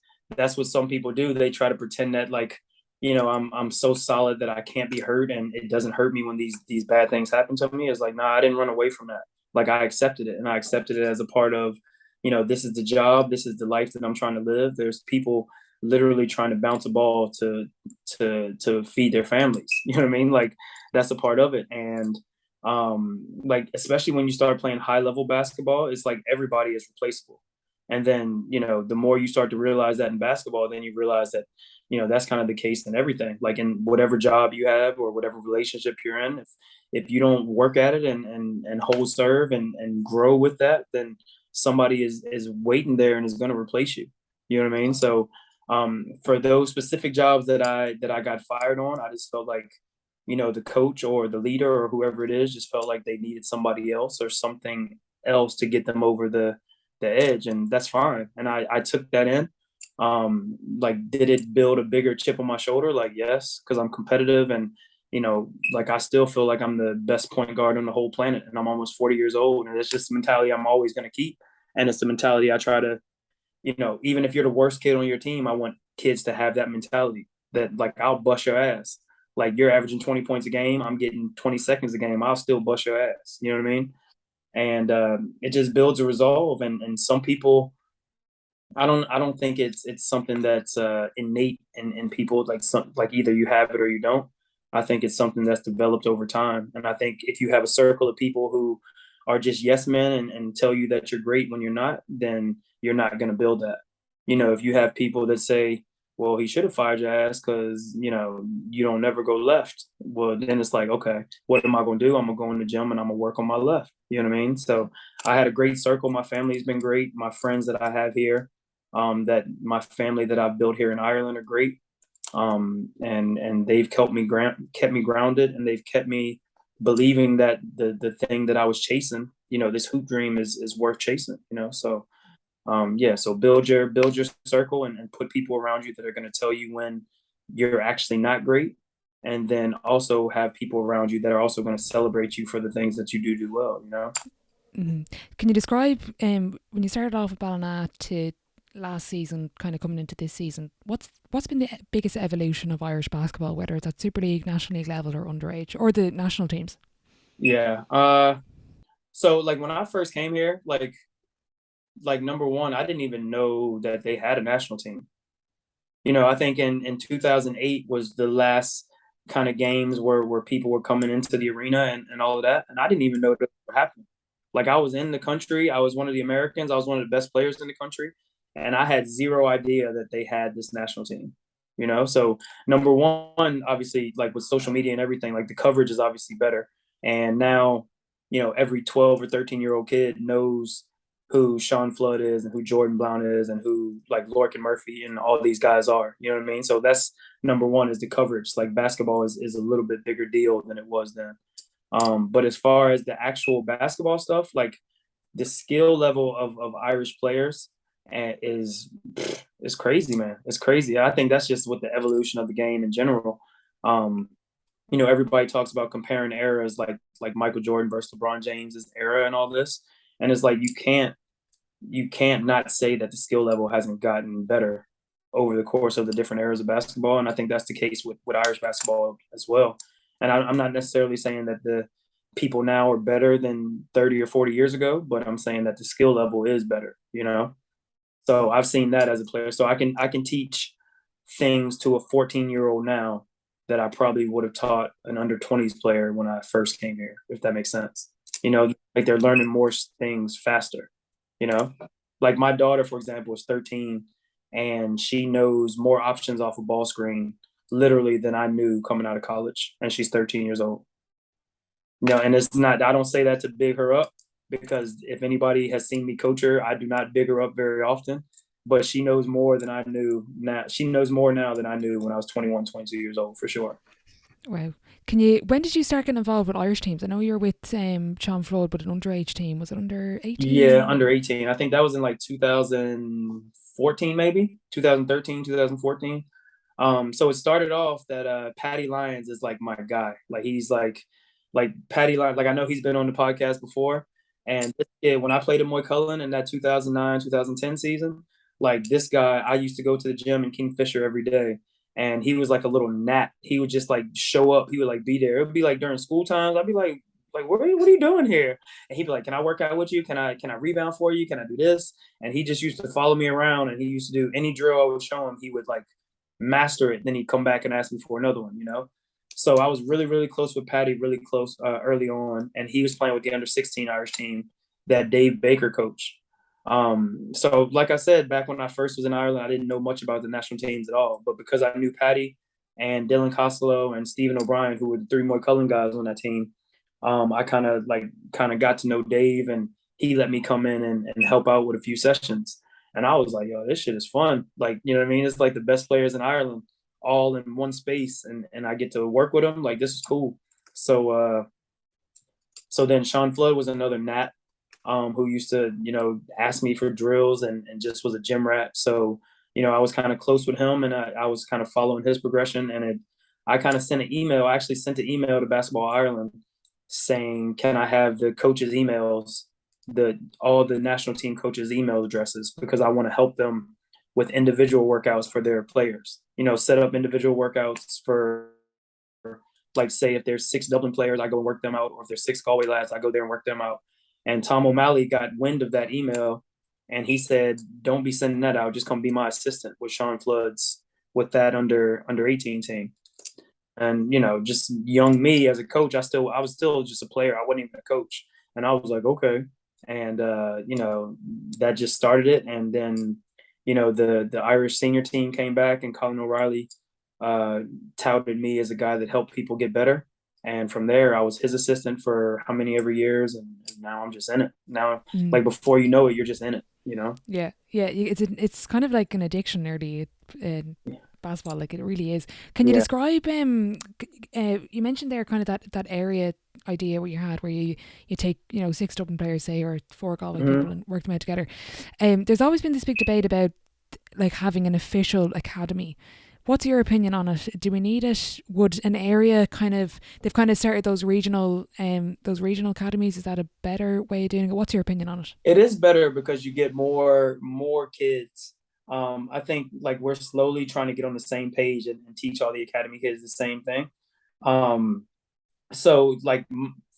what some people do. They try to pretend that like, I'm so solid that I can't be hurt, and it doesn't hurt me when these bad things happen to me. It's like, nah, I didn't run away from that. Like I accepted it, and I accepted it as a part of, this is the job, this is the life that I'm trying to live. There's people literally trying to bounce a ball to feed their families. You know what I mean? Like that's a part of it, and like especially when you start playing high level basketball, it's like everybody is replaceable. And then the more you start to realize that in basketball, then you realize that that's kind of the case in everything, like in whatever job you have or whatever relationship you're in. If you don't work at it and hold serve and grow with that, then somebody is waiting there and is going to replace you. You know what I mean? So for those specific jobs that I got fired on, I just felt like the coach or the leader or whoever it is just felt like they needed somebody else or something else to get them over the edge, and that's fine. And I took that in. Like, did it build a bigger chip on my shoulder? Like, yes, because I'm competitive, and like I still feel like I'm the best point guard on the whole planet, and I'm almost 40 years old, and it's just the mentality I'm always going to keep, and it's the mentality I try to, even if you're the worst kid on your team, I want kids to have that mentality that like I'll bust your ass. Like you're averaging 20 points a game, I'm getting 20 seconds a game, I'll still bust your ass. You know what I mean? And it just builds a resolve. And some people, I don't think it's something that's innate in people. Like like either you have it or you don't. I think it's something that's developed over time. And I think if you have a circle of people who are just yes men and tell you that you're great when you're not, then you're not going to build that. If you have people that say, well, he should have fired your ass because you don't never go left. Well, then it's like, okay, what am I gonna do? I'm gonna go in the gym and I'm gonna work on my left. You know what I mean? So I had a great circle. My family's been great. My friends that I have here, that my family that I've built here in Ireland are great. And they've kept me grounded, and they've kept me believing that the thing that I was chasing, this hoop dream is worth chasing. So yeah, so build your circle, and put people around you that are going to tell you when you're actually not great, and then also have people around you that are also going to celebrate you for the things that you do well. Mm. Can you describe when you started off with Ballina to last season, kind of coming into this season, what's been the biggest evolution of Irish basketball, whether it's at Super League, National League level, or underage, or the national teams? Yeah. So like when I first came here, like number one, I didn't even know that they had a national team. I think in 2008 was the last kind of games where people were coming into the arena and all of that, and I didn't even know that were happening. Like I was in the country, I was one of the Americans, I was one of the best players in the country, and I had zero idea that they had this national team. So number one, obviously, like with social media and everything, like the coverage is obviously better, and now every 12 or 13-year-old kid knows who Sean Flood is and who Jordan Brown is and who like Lorcan Murphy and all these guys are. You know what I mean? So that's number one, is the coverage. Like basketball is a little bit bigger deal than it was then. But as far as the actual basketball stuff, like the skill level of Irish players is crazy, man. It's crazy. I think that's just with the evolution of the game in general. Um, everybody talks about comparing eras, like Michael Jordan versus LeBron James's era and all this, and it's like you can't not say that the skill level hasn't gotten better over the course of the different eras of basketball. And I think that's the case with Irish basketball as well. And I'm not necessarily saying that the people now are better than 30 or 40 years ago, but I'm saying that the skill level is better. So I've seen that as a player. So I can teach things to a 14-year-old now that I probably would have taught an under 20s player when I first came here, if that makes sense. Like they're learning more things faster, you know? Like my daughter, for example, is 13 and she knows more options off a ball screen literally than I knew coming out of college. And she's 13 years old. And it's not, I don't say that to big her up because if anybody has seen me coach her, I do not big her up very often. But she knows more than I knew now. She knows more now than I knew when I was 21, 22 years old, for sure. Wow. When did you start getting involved with Irish teams? I know you're with Sean Flood, but an underage team. Was it under Yeah, 18? under 18. I think that was in like 2014, maybe 2013, 2014. So it started off that Patty Lyons is like my guy. Like he's like Patty Lyons. Like I know he's been on the podcast before. And this kid, when I played at Moy Cullen in that 2009, 2010 season, like this guy, I used to go to the gym in Kingfisher every day. And he was like a little gnat. He would just like show up. He would like be there. It would be like during school times. I'd be like, what are you doing here? And he'd be like, can I work out with you? Can I rebound for you? Can I do this? And he just used to follow me around and he used to do any drill I would show him, he would like master it. Then he'd come back and ask me for another one. So I was really, really close with Patty, really close early on. And he was playing with the under 16 Irish team that Dave Baker coached. So like I said, back when I first was in Ireland, I didn't know much about the national teams at all. But because I knew Patty and Dylan Costello and Stephen O'Brien, who were the three Moy Cullen guys on that team, I kind of got to know Dave, and he let me come in and help out with a few sessions. And I was like, yo, this shit is fun. Like, you know what I mean? It's like the best players in Ireland all in one space, and I get to work with them. Like, this is cool. So then Sean Flood was another Nat who used to, ask me for drills and just was a gym rat. So, I was kind of close with him and I was kind of following his progression. And I kind of sent an email. I actually sent an email to Basketball Ireland saying, can I have the coaches' emails, all the national team coaches' email addresses, because I want to help them with individual workouts for their players. Set up individual workouts for, like, say if there's 6 Dublin players, I go work them out, or if there's 6 Galway lads, I go there and work them out. And Tom O'Malley got wind of that email, and he said, "Don't be sending that out. Just come be my assistant with Sean Flood's with that under 18 team." And just young me as a coach, I was still just a player. I wasn't even a coach, and I was like, okay. And that just started it. And then the Irish senior team came back, and Colin O'Reilly touted me as a guy that helped people get better. And from there, I was his assistant for how many every years, and now I'm just in it. Now, like before you know it, you're just in it. Yeah, yeah. It's kind of like an addiction nearly in basketball. Like it really is. Can you describe? You mentioned there kind of that area idea what you had, where you take 6 Dublin players, say, or 4 Galway people, and work them out together. There's always been this big debate about like having an official academy. What's your opinion on it? Do we need it? Would an area they've kind of started those regional academies? Is that a better way of doing it? What's your opinion on it? It is better because you get more kids. I think like we're slowly trying to get on the same page and teach all the academy kids the same thing. So like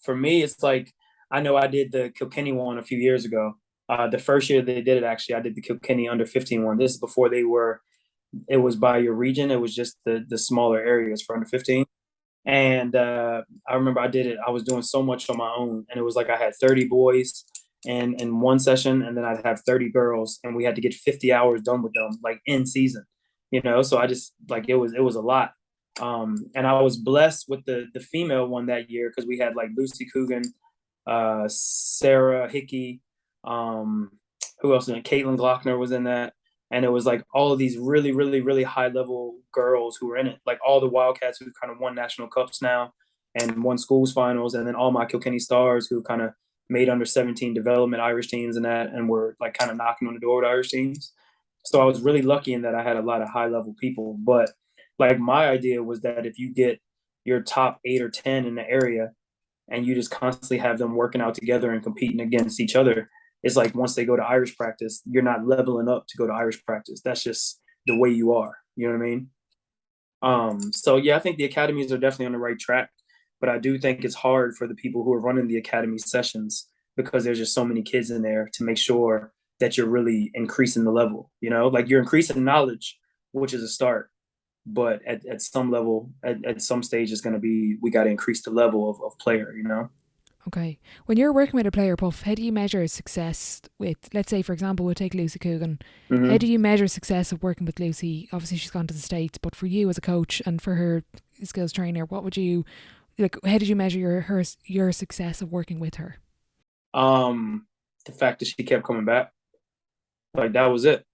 for me, it's like, I know I did the Kilkenny one a few years ago. The first year they did it, actually, I did the Kilkenny under 15 one. This is before it was by your region. It was just the smaller areas for under 15. And I remember I did it. I was doing so much on my own, and it was like I had 30 boys in one session, and then I'd have 30 girls, and we had to get 50 hours done with them, like in season. So I just like it was a lot. And I was blessed with the female one that year because we had like Lucy Coogan, Sarah Hickey, who else in it? Caitlin Glockner was in that. And it was like all of these really, really, really high level girls who were in it, like all the Wildcats who kind of won national cups now and won schools finals, and then all my Kilkenny Stars who kind of made under 17 development Irish teams and that, and were like kind of knocking on the door with Irish teams. So I was really lucky in that I had a lot of high level people. But like my idea was that if you get your top 8 or 10 in the area and you just constantly have them working out together and competing against each other, it's like once they go to Irish practice, you're not leveling up to go to Irish practice. That's just the way you are. You know what I mean? So yeah, I think the academies are definitely on the right track, but I do think it's hard for the people who are running the academy sessions because there's just so many kids in there to make sure that you're really increasing the level. Like you're increasing knowledge, which is a start. but at some level, at some stage, it's going to be, we got to increase the level of player, you know? Okay. When you're working with a player, Puff, how do you measure success with, let's say, for example, we'll take Lucy Coogan. How Hmm. do you measure success of working with Lucy? Obviously, she's gone to the States, but for you as a coach and for her skills trainer, what would you, like, how did you measure your success of working with her? The fact that she kept coming back, like that was it.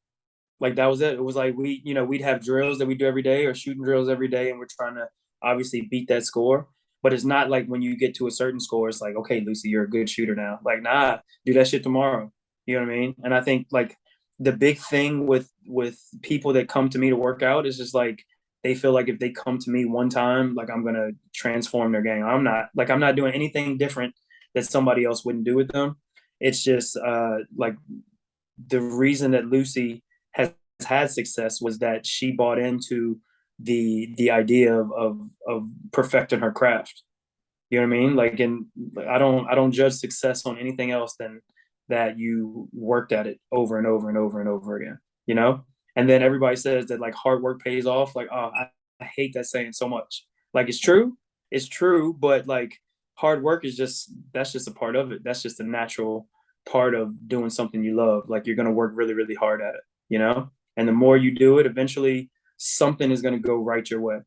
Like that was it. It was like we'd have drills that we do every day or shooting drills every day, and we're trying to obviously beat that score. But it's not like when you get to a certain score, it's like, okay, Lucy, you're a good shooter now. Like, nah, do that shit tomorrow. You know what I mean? And I think like the big thing with people that come to me to work out is just like they feel like if they come to me one time, like I'm gonna transform their game. I'm not doing anything different that somebody else wouldn't do with them. It's just like the reason that Lucy has had success was that she bought into the idea of perfecting her craft. You know what I mean? Like, and I don't judge success on anything else than that you worked at it over and over and over and over again. You know, and then everybody says that like hard work pays off. Like, oh, I hate that saying so much. Like, it's true, but like hard work is just that's just a part of it. That's just a natural part of doing something you love. Like, you're gonna work really, really hard at it. You know, and the more you do it, eventually something is gonna go right your way.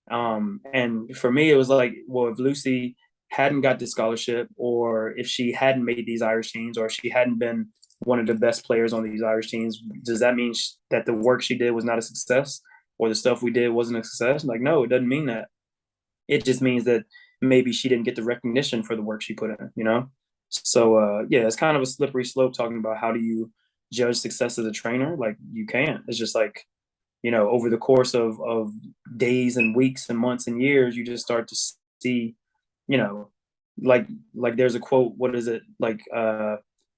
And for me, it was like, well, if Lucy hadn't got the scholarship, or if she hadn't made these Irish teams, or if she hadn't been one of the best players on these Irish teams, does that mean that the work she did was not a success, or the stuff we did wasn't a success? Like, no, it doesn't mean that. It just means that maybe she didn't get the recognition for the work she put in, you know? So, yeah, it's kind of a slippery slope talking about how do you judge success as a trainer. Like, you can't. It's just like, over the course of days and weeks and months and years, you just start to see, you know, like there's a quote, what is it? Like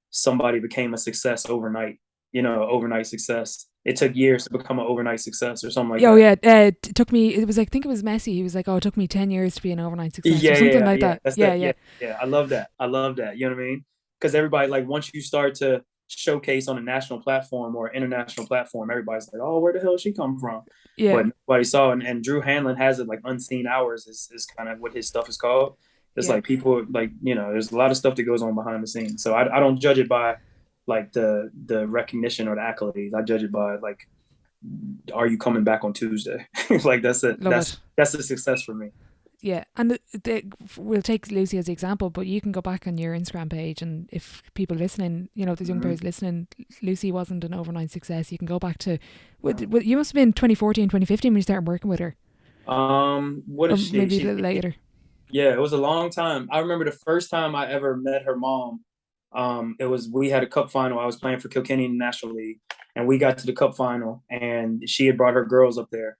somebody became a success overnight, overnight success. It took years to become an overnight success or something like Oh that. yeah, it took me. It was like, I think it was Messi. He was like, "Oh, it took me 10 years to be an overnight success," or Yeah, something yeah, like yeah. that. That's Yeah, that. yeah, Yeah, yeah. I love that. I love that. You know what I mean? Because everybody, like, once you start to showcase on a national platform or international platform, everybody's like, "Oh, where the hell she come from?" yeah, But nobody saw. And Drew Hanlon has it, like unseen hours is kind of what his stuff is called. It's yeah. like people like there's a lot of stuff that goes on behind the scenes. So I don't judge it by like the recognition or the accolades. I judge it by like, are you coming back on Tuesday? Like that's it. Love it. That's a success for me. Yeah, and we'll take Lucy as the example, but you can go back on your Instagram page, and if people listening, if there's young Mm-hmm. players listening, Lucy wasn't an overnight success. You can go back to, you must have been 2014, 2015 when you started working with her, What or is she? maybe a little later. Yeah, it was a long time. I remember the first time I ever met her mom. It was we had a cup final. I was playing for Kilkenny in the National League, and we got to the cup final, and she had brought her girls up there,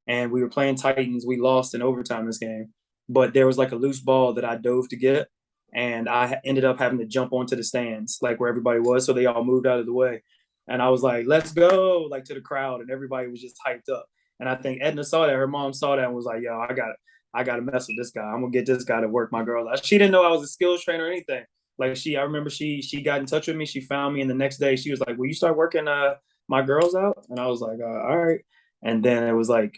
and we were playing Titans. We lost in overtime this game, but there was like a loose ball that I dove to get, and I ended up having to jump onto the stands, like where everybody was, so they all moved out of the way, and I was like, "Let's go!" like to the crowd, and everybody was just hyped up. And I think Edna saw that. Her mom saw that and was like, "Yo, I got to mess with this guy. I'm gonna get this guy to work my girl." She didn't know I was a skills trainer or anything. Like I remember she got in touch with me. She found me, and the next day she was like, "Will you start working my girls out?" And I was like, "All right." And then it was like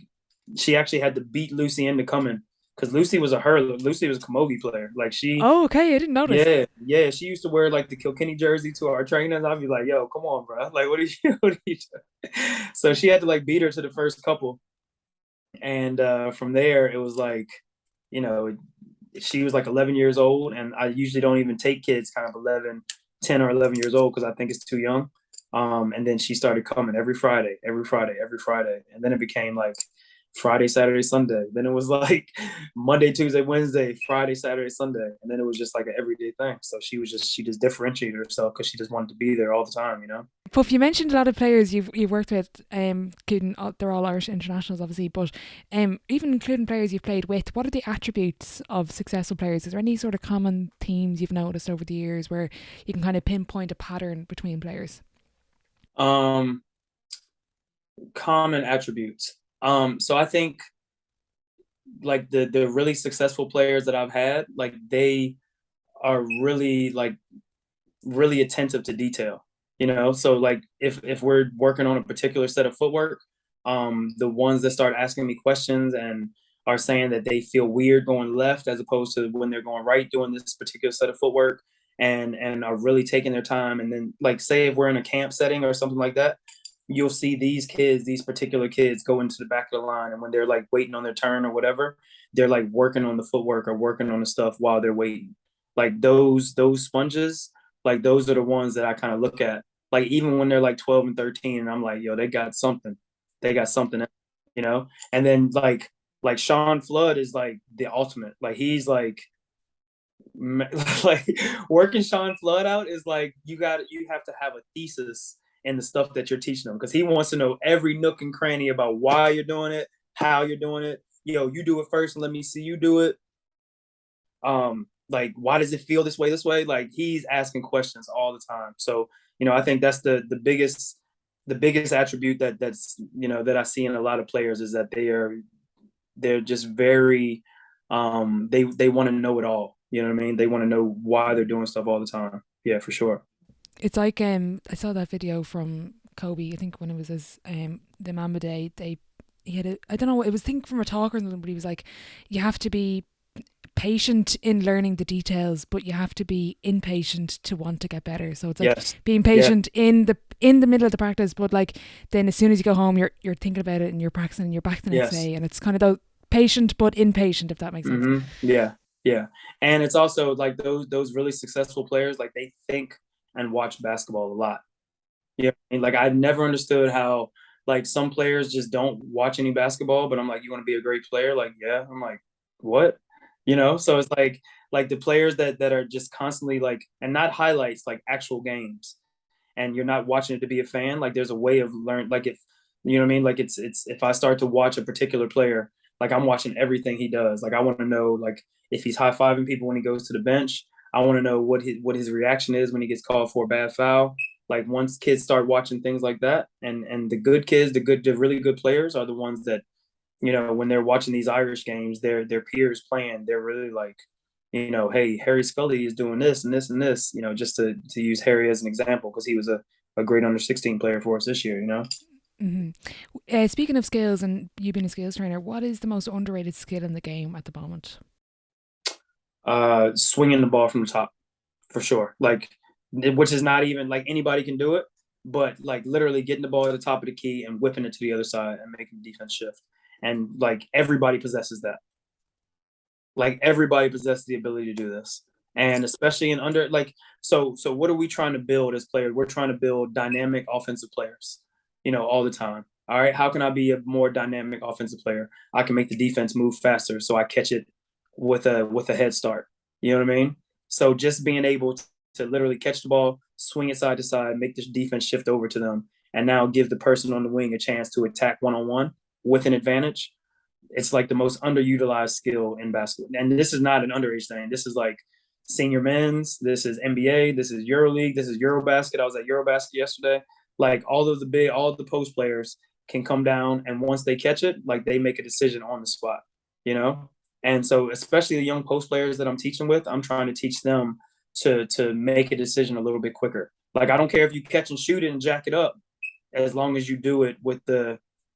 she actually had to beat Lucy into coming because Lucy was a camogie player. Like Oh, okay, I didn't notice. yeah, yeah, she used to wear like the Kilkenny jersey to our trainers. I'd be like, "Yo, come on, bro! Like, what are you, what are you doing?" So she had to like beat her to the first couple, and from there it was like, you know, she was like 11 years old, and I usually don't even take kids kind of 11, 10 or 11 years old because I think it's too young. And then she started coming every Friday, every Friday, every Friday, and then it became like Friday, Saturday, Sunday. Then it was like Monday, Tuesday, Wednesday, Friday, Saturday, Sunday, and then it was just like an everyday thing. So she just differentiated herself because she just wanted to be there all the time, you know. Puff, you mentioned a lot of players you've worked with, including they're all Irish internationals, obviously, but even including players you've played with. What are the attributes of successful players? Is there any sort of common themes you've noticed over the years where you can kind of pinpoint a pattern between players? Um, Common attributes. So I think like the really successful players that I've had, like they are really like really attentive to detail. So like if we're working on a particular set of footwork, The ones that start asking me questions and are saying that they feel weird going left as opposed to when they're going right doing this particular set of footwork, and are really taking their time. And then, like, say if we're in a camp setting or something like that, you'll see these particular kids go into the back of the line, and when they're like waiting on their turn or whatever, they're like working on the footwork or working on the stuff while they're waiting. Like those sponges, like those are the ones that I kind of look at. Like even when they're like 12 and 13, and I'm like, yo, they got something. They got something, you know? And then like Sean Flood is like the ultimate. Like he's like like working Sean Flood out is like you have to have a thesis in the stuff that you're teaching them, because he wants to know every nook and cranny about why you're doing it, how you're doing it. Yo, you do it first and let me see you do it. Like, why does it feel this way, this way? Like he's asking questions all the time. So, I think that's the biggest attribute that's that I see in a lot of players is that they're just very they want to know it all. You know what I mean? They want to know why they're doing stuff all the time. Yeah, for sure. It's like I saw that video from Kobe. I think when it was his the Mamba Day, he had I don't know, it was think from a talk or something, but he was like, you have to be patient in learning the details, but you have to be impatient to want to get better. So it's like Yes. being Yeah. patient in the middle of the practice, but like then as soon as you go home, you're thinking about it and you're practicing and you're back the next Yes. day, and it's kind of though patient but impatient, if that makes sense. Yeah. Yeah. And it's also like those really successful players, like they think and watch basketball a lot. Yeah. And like I never understood how like some players just don't watch any basketball, but I'm like, you want to be a great player? Like, yeah. I'm like, what? So it's like the players that are just constantly like, and not highlights, like actual games, and you're not watching it to be a fan. Like there's a way of learn. Like if you know what I mean. Like it's if I start to watch a particular player, like I'm watching everything he does. Like I want to know like if he's high fiving people when he goes to the bench. I want to know what his reaction is when he gets called for a bad foul. Like once kids start watching things like that, and the good kids, the really good players are the ones that when they're watching these Irish games, their peers playing, they're really like, hey, Harry Scully is doing this and this and this, just to use Harry as an example, because he was a great under 16 player for us this year. Hmm. Speaking of skills and you being a skills trainer, what is the most underrated skill in the game at the moment? Swinging the ball from the top, for sure. Like, which is not even like anybody can do it, but like literally getting the ball at the top of the key and whipping it to the other side and making the defense shift. And like everybody possesses that. Like everybody possesses the ability to do this, and especially in under like so what are we trying to build as players? We're trying to build dynamic offensive players, all the time. All right, how can I be a more dynamic offensive player? I can make the defense move faster, so I catch it with a head start. You know what I mean? So just being able to literally catch the ball, swing it side to side, make the defense shift over to them, and now give the person on the wing a chance to attack one on one with an advantage. It's like the most underutilized skill in basketball. And this is not an underage thing. This is like senior men's, this is NBA, this is EuroLeague, this is Eurobasket. I was at Eurobasket yesterday. Like all the post players can come down, and once they catch it, like they make a decision on the spot, you know? And so especially the young post players that I'm teaching with, I'm trying to teach them to make a decision a little bit quicker. Like I don't care if you catch and shoot it and jack it up, as long as you do it with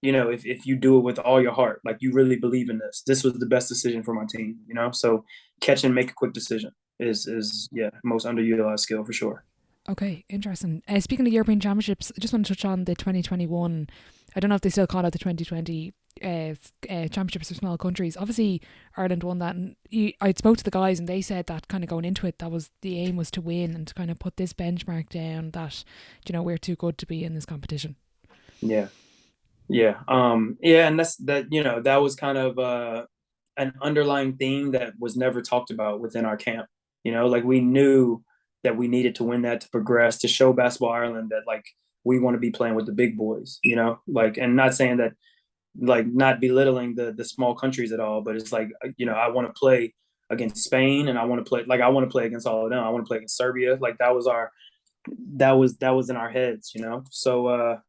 if you do it with all your heart, like you really believe in this was the best decision for my team. So catch and make a quick decision is yeah, most underutilized skill for sure. Okay, interesting. Speaking of European Championships, I just want to touch on the 2021. I don't know if they still call it the 2020 Championships for small countries. Obviously, Ireland won that, and I spoke to the guys, and they said that kind of going into it, that was the aim, was to win and to kind of put this benchmark down that we're too good to be in this competition. Yeah. Yeah, and that was kind of an underlying theme that was never talked about within our camp. Like we knew that we needed to win that to progress, to show Basketball Ireland that like we want to be playing with the big boys. Like, and not saying that, like, not belittling the small countries at all, but it's like I want to play against Spain, and I want to play against all of them. I want to play against Serbia. Like that was in our heads. So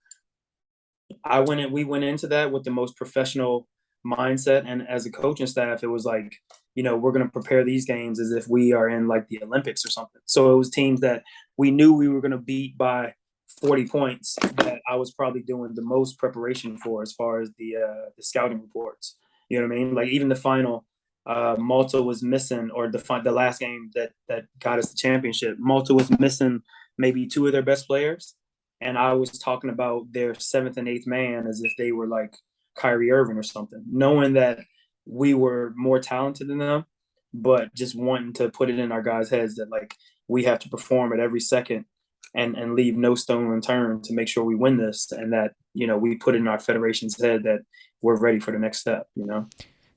we went into that with the most professional mindset, and as a coaching staff, it was like, we're going to prepare these games as if we are in like the Olympics or something. So it was teams that we knew we were going to beat by 40 points that I was probably doing the most preparation for as far as the scouting reports. You know what I mean? Like even the final, Malta was missing, or the last game that got us the championship. Malta was missing maybe two of their best players, and I was talking about their seventh and eighth man as if they were like Kyrie Irving or something, knowing that we were more talented than them, but just wanting to put it in our guys' heads that like we have to perform at every second and leave no stone unturned to make sure we win this, and that we put in our federation's head that we're ready for the next step.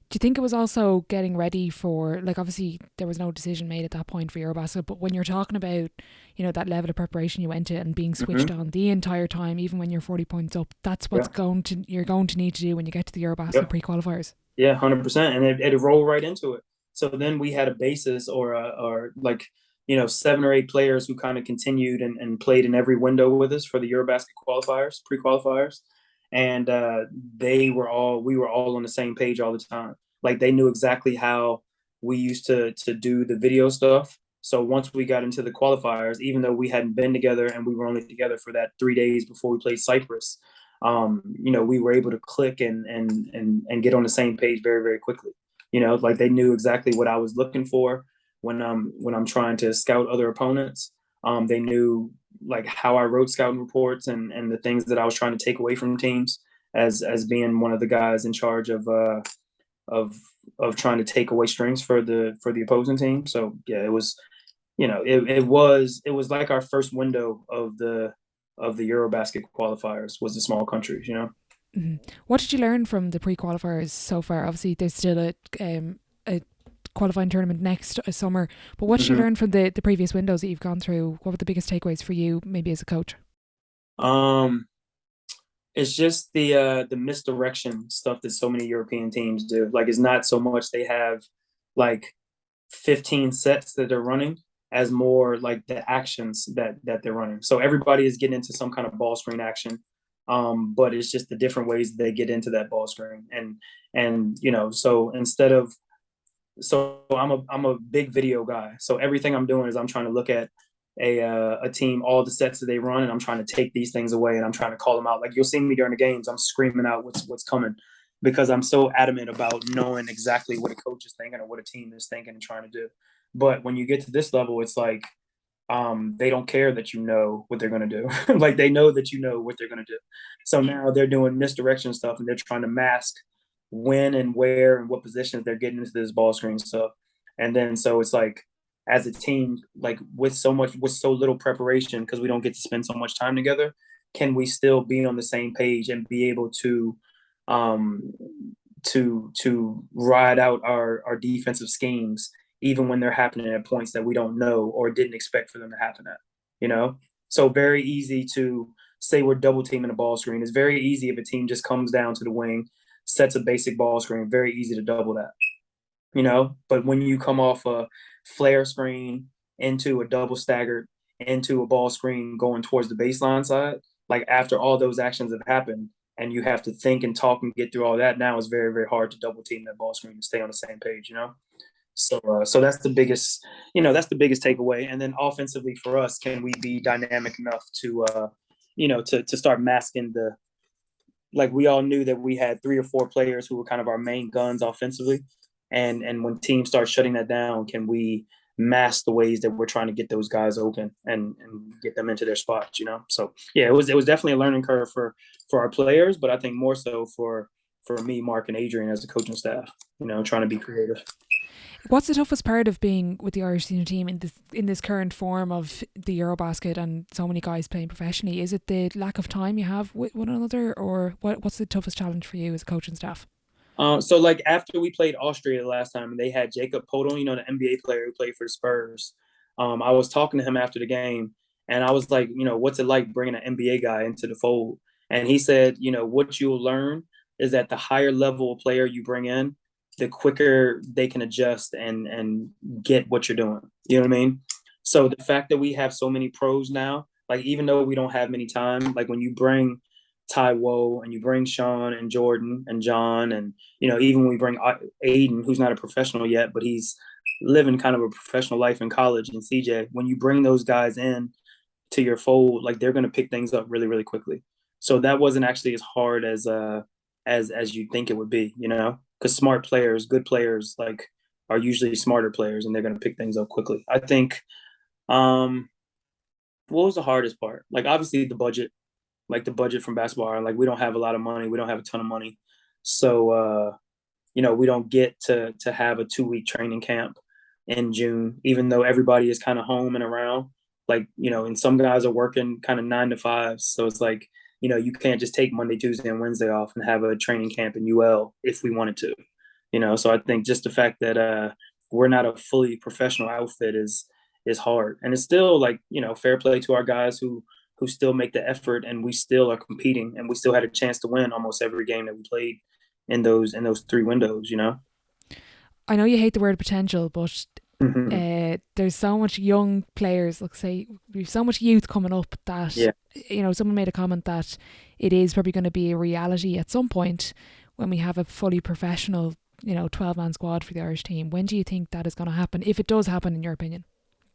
Do you think it was also getting ready for, like, obviously there was no decision made at that point for Eurobasket, but when you're talking about, that level of preparation you went to and being switched on the entire time, even when you're 40 points up, that's what's you're going to need to do when you get to the Eurobasket pre-qualifiers. Yeah, 100%. And it rolled right into it. So then we had a basis or like, 7 or 8 players who kind of continued and played in every window with us for the Eurobasket qualifiers, pre-qualifiers. And we were all on the same page all the time. Like they knew exactly how we used to do the video stuff. So once we got into the qualifiers, even though we hadn't been together and we were only together for that 3 days before we played Cyprus, we were able to click and get on the same page very, very quickly. Like they knew exactly what I was looking for when I'm trying to scout other opponents. They knew like how I wrote scouting reports and the things that I was trying to take away from teams as being one of the guys in charge of trying to take away strings for the opposing team. So yeah, it was, it was like our first window of the Eurobasket qualifiers was the small countries. Mm-hmm. What did you learn from the pre-qualifiers so far? Obviously, there's still a qualifying tournament next summer, but what did you learn from the previous windows that you've gone through? What were the biggest takeaways for you, maybe as a coach? It's just the misdirection stuff that so many European teams do. Like it's not so much they have like 15 sets that they're running as more like the actions that they're running. So everybody is getting into some kind of ball screen action. But it's just the different ways they get into that ball screen. And so I'm a big video guy. So everything I'm doing is I'm trying to look at a team, all the sets that they run, and I'm trying to take these things away and I'm trying to call them out. Like you'll see me during the games, I'm screaming out what's coming because I'm so adamant about knowing exactly what a coach is thinking or what a team is thinking and trying to do. But when you get to this level, it's like they don't care that you know what they're going to do. Like they know that you know what they're going to do. So now they're doing misdirection stuff and they're trying to mask when and where and what positions they're getting into this ball screen stuff. And then so it's like as a team, like with so little preparation, because we don't get to spend so much time together, can we still be on the same page and be able to ride out our defensive schemes even when they're happening at points that we don't know or didn't expect for them to happen at, So very easy to say we're double teaming a ball screen. It's very easy if a team just comes down to the wing, sets a basic ball screen, very easy to double that, But when you come off a flare screen into a double staggered, into a ball screen going towards the baseline side, like after all those actions have happened and you have to think and talk and get through all that, now it's very, very hard to double team that ball screen and stay on the same page, So that's the biggest, takeaway. And then offensively for us, can we be dynamic enough to, to start masking like we all knew that we had 3 or 4 players who were kind of our main guns offensively. And when teams start shutting that down, can we mask the ways that we're trying to get those guys open and get them into their spots, So yeah, it was definitely a learning curve for our players, but I think more so for me, Mark, and Adrian as a coaching staff, trying to be creative. What's the toughest part of being with the Irish senior team in this current form of the Eurobasket and so many guys playing professionally? Is it the lack of time you have with one another, or what's the toughest challenge for you as a coach and staff? So like after we played Austria the last time, they had Jacob Podol, the NBA player who played for the Spurs. I was talking to him after the game, and I was like, what's it like bringing an NBA guy into the fold? And he said, what you'll learn is that the higher level player you bring in, the quicker they can adjust and get what you're doing. You know what I mean? So the fact that we have so many pros now, like even though we don't have many time, like when you bring Taiwo and you bring Sean and Jordan and John and, even when we bring Aiden, who's not a professional yet, but he's living kind of a professional life in college, and CJ, when you bring those guys in, to your fold, like they're going to pick things up really, really quickly. So that wasn't actually as hard as you think it would be, you know, because smart players, good players, like are usually smarter players, and they're going to pick things up quickly. I think. Um, what was the hardest part? Like obviously the budget, like the budget from basketball. Like we don't have a lot of money. We don't have a ton of money, so you know, we don't get to have a 2 week training camp in June, even though everybody is kind of home and around. Like, you know, and some guys are working kind of 9 to 5. So it's like, you know, you can't just take Monday, Tuesday, and Wednesday off and have a training camp in UL if we wanted to, you know. So I think just the fact that we're not a fully professional outfit is hard. And it's still like, you know, fair play to our guys who still make the effort, and we still are competing, and we still had a chance to win almost every game that we played in those 3 windows, you know. I know you hate the word potential, but Mm-hmm. there's so much young players, like say we've so much youth coming up that Yeah. someone made a comment that it is probably going to be a reality at some point when we have a fully professional 12-man squad for the Irish team. When do you think that is going to happen, if it does happen in your opinion?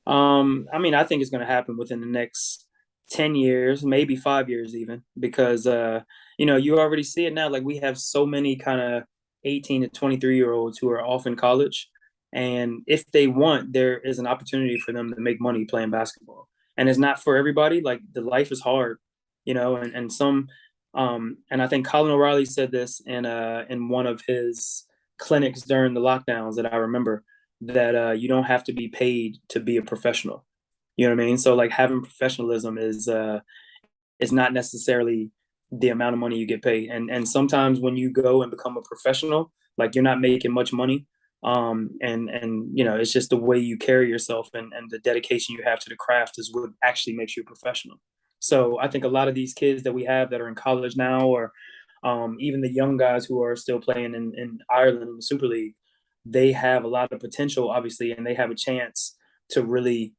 I mean, I think it's going to happen within the next 10 years, maybe 5 years even, because, you know, you already see it now. Like we have so many kind of 18 to 23-year-olds who are off in college. And if they want, there is an opportunity for them to make money playing basketball. And it's not for everybody. Like the life is hard, you know, and some, and I think Colin O'Reilly said this in one of his clinics during the lockdowns that I remember, that you don't have to be paid to be a professional. You know what I mean? So like having professionalism is not necessarily the amount of money you get paid. And sometimes when you go and become a professional, like you're not making much money. And you know, it's just the way you carry yourself, and the dedication you have to the craft is what actually makes you a professional. So I think a lot of these kids that we have that are in college now, or even the young guys who are still playing in Ireland in the Super League, they have a lot of potential, obviously, and they have a chance to really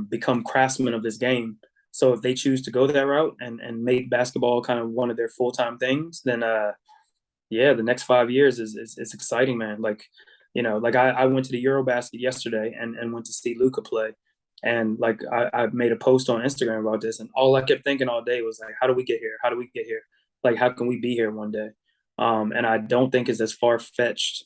become craftsmen of this game. So if they choose to go that route and make basketball kind of one of their full time things, then yeah, the next 5 years is exciting, man. Like, you know, like I went to the Eurobasket yesterday and went to see Luca play. And like I made a post on Instagram about this, and all I kept thinking all day was like, how do we get here? How do we get here? Like, how can we be here one day? And I don't think it's as far fetched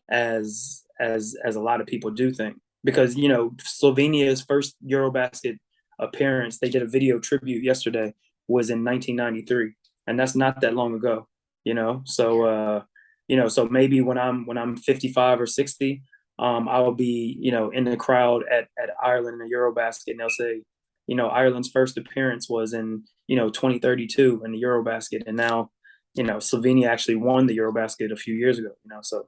as a lot of people do think, because you know Slovenia's first Eurobasket appearance, they did a video tribute yesterday, was in 1993, and that's not that long ago, you know. So you know, so maybe when I'm 55 or 60, I'll be, you know, in the crowd at Ireland in the Eurobasket, and they'll say, you know, Ireland's first appearance was in, you know, 2032 in the Eurobasket, and now, you know, Slovenia actually won the Eurobasket a few years ago, you know. So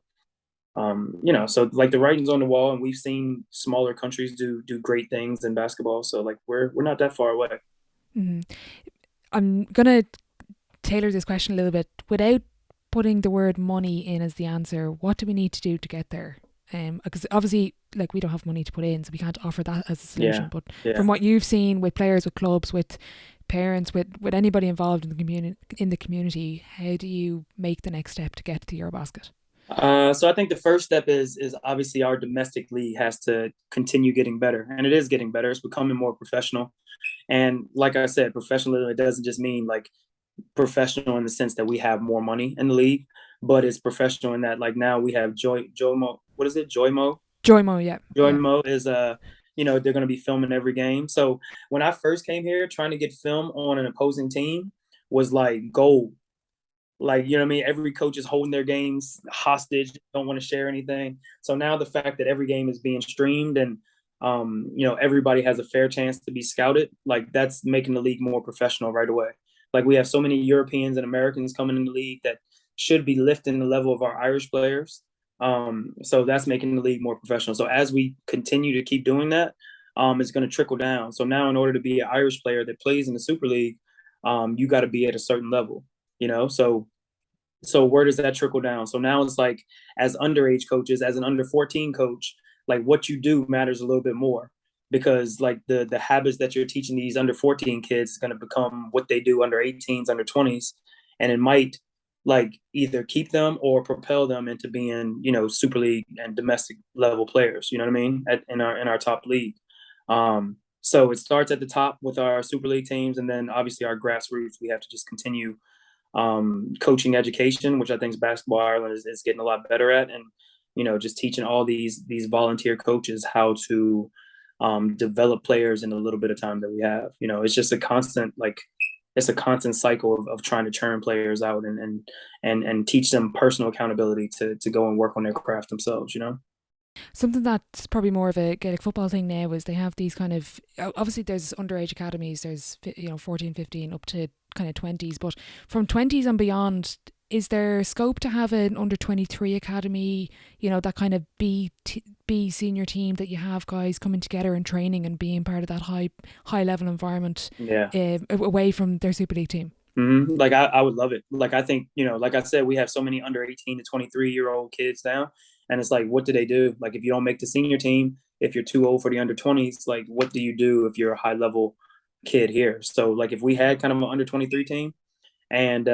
you know, so like the writing's on the wall, and we've seen smaller countries do great things in basketball. So like we're not that far away. Mm-hmm. I'm gonna tailor this question a little bit without putting the word money in as the answer. What do we need to do to get there? Because obviously, like we don't have money to put in, so we can't offer that as a solution. Yeah, But yeah. from what you've seen with players, with clubs, with parents, with anybody involved in the community, how do you make the next step to get to Eurobasket? So I think the first step is obviously our domestic league has to continue getting better, and it is getting better. It's becoming more professional, and like I said, professionalism, it doesn't just mean like professional in the sense that we have more money in the league, but it's professional in that like now we have Joymo. What is it? Joymo. Joymo, yeah, yeah. Joymo is you know, they're going to be filming every game. So when I first came here, trying to get film on an opposing team was like gold. Like, you know what I mean? Every coach is holding their games hostage, don't want to share anything. So now the fact that every game is being streamed, and you know, everybody has a fair chance to be scouted, like that's making the league more professional right away. Like we have so many Europeans and Americans coming in the league that should be lifting the level of our Irish players. So that's making the league more professional. So as we continue to keep doing that, it's going to trickle down. So now, in order to be an Irish player that plays in the Super League, you got to be at a certain level, you know. So where does that trickle down? So now it's like, as underage coaches, as an under 14 coach, like what you do matters a little bit more, because like the habits that you're teaching these under 14 kids is going to become what they do under 18s, under 20s, and it might like either keep them or propel them into being, you know, Super League and domestic level players. You know what I mean? In our top league. So it starts at the top with our Super League teams, and then obviously our grassroots. We have to just continue coaching education, which I think Basketball Ireland is getting a lot better at, and just teaching all these volunteer coaches how to develop players in the little bit of time that we have. It's just a constant it's a constant cycle of trying to churn players out and teach them personal accountability to go and work on their craft themselves. Something that's probably more of a Gaelic football thing now is they have these kind of, obviously there's underage academies, there's 14, 15 up to kind of 20s, but from 20s and beyond, is there scope to have an under 23 academy, that kind of B senior team that you have guys coming together and training and being part of that high level environment, Yeah. Away from their Super League team? Mm-hmm. Like I would love it. Like I think, like I said, we have so many under 18 to 23-year-old kids now. And it's like, what do they do? Like if you don't make the senior team, if you're too old for the under 20s, like what do you do if you're a high level kid here? So like if we had kind of an under 23 team, and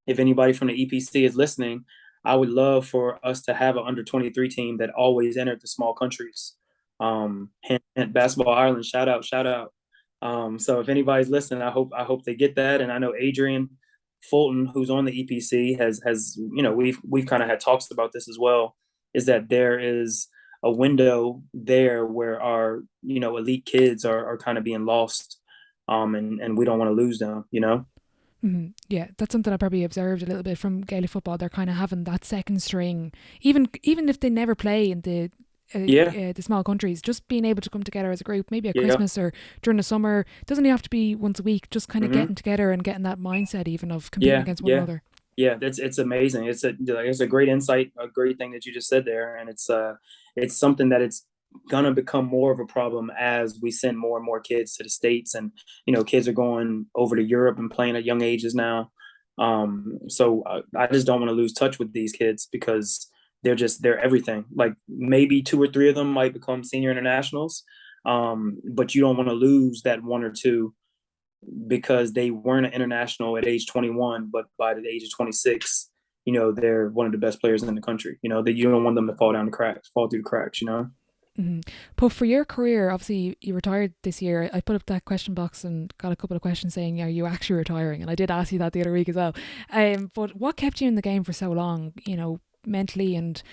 if anybody from the EPC is listening, I would love for us to have an under 23 team that always entered the small countries. And Basketball Ireland, shout out. So if anybody's listening, I hope they get that. And I know Adrian Fulton, who's on the EPC, has we've kind of had talks about this as well. Is that there is a window there where our elite kids are kind of being lost, and we don't want to lose them. Mm-hmm. Yeah, that's something I probably observed a little bit from Gaelic football. They're kind of having that second string, even if they never play in the small countries, just being able to come together as a group, maybe at Christmas or during the summer. Doesn't have to be once a week. Just kind of getting together and getting that mindset even of competing against one another. Yeah, it's amazing. It's a great insight, a great thing that you just said there, and it's something that it's gonna become more of a problem as we send more and more kids to the States, and kids are going over to Europe and playing at young ages now. So I just don't want to lose touch with these kids because they're everything. Like maybe 2 or 3 of them might become senior internationals, but you don't want to lose that 1 or 2 because they weren't an international at age 21, but by the age of 26, they're one of the best players in the country. That you don't want them to fall through the cracks. Mm-hmm. But for your career, obviously you retired this year. I put up that question box and got a couple of questions saying, are you actually retiring? And I did ask you that the other week as well. But what kept you in the game for so long, mentally and,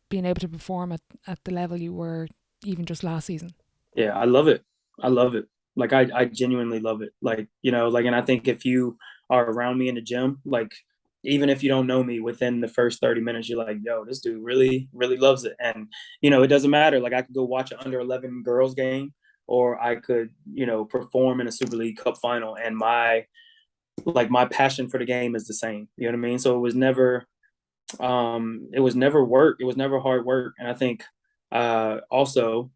being able to perform at the level you were even just last season? Yeah, I love it. I love it. Like I genuinely love it. And I think if you are around me in the gym, like even if you don't know me, within the first 30 minutes, you're like, yo, this dude really, really loves it. And, it doesn't matter. Like I could go watch an under 11 girls game, or I could, perform in a Super League Cup final. And my passion for the game is the same. You know what I mean? So it was never work. It was never hard work. And I think also,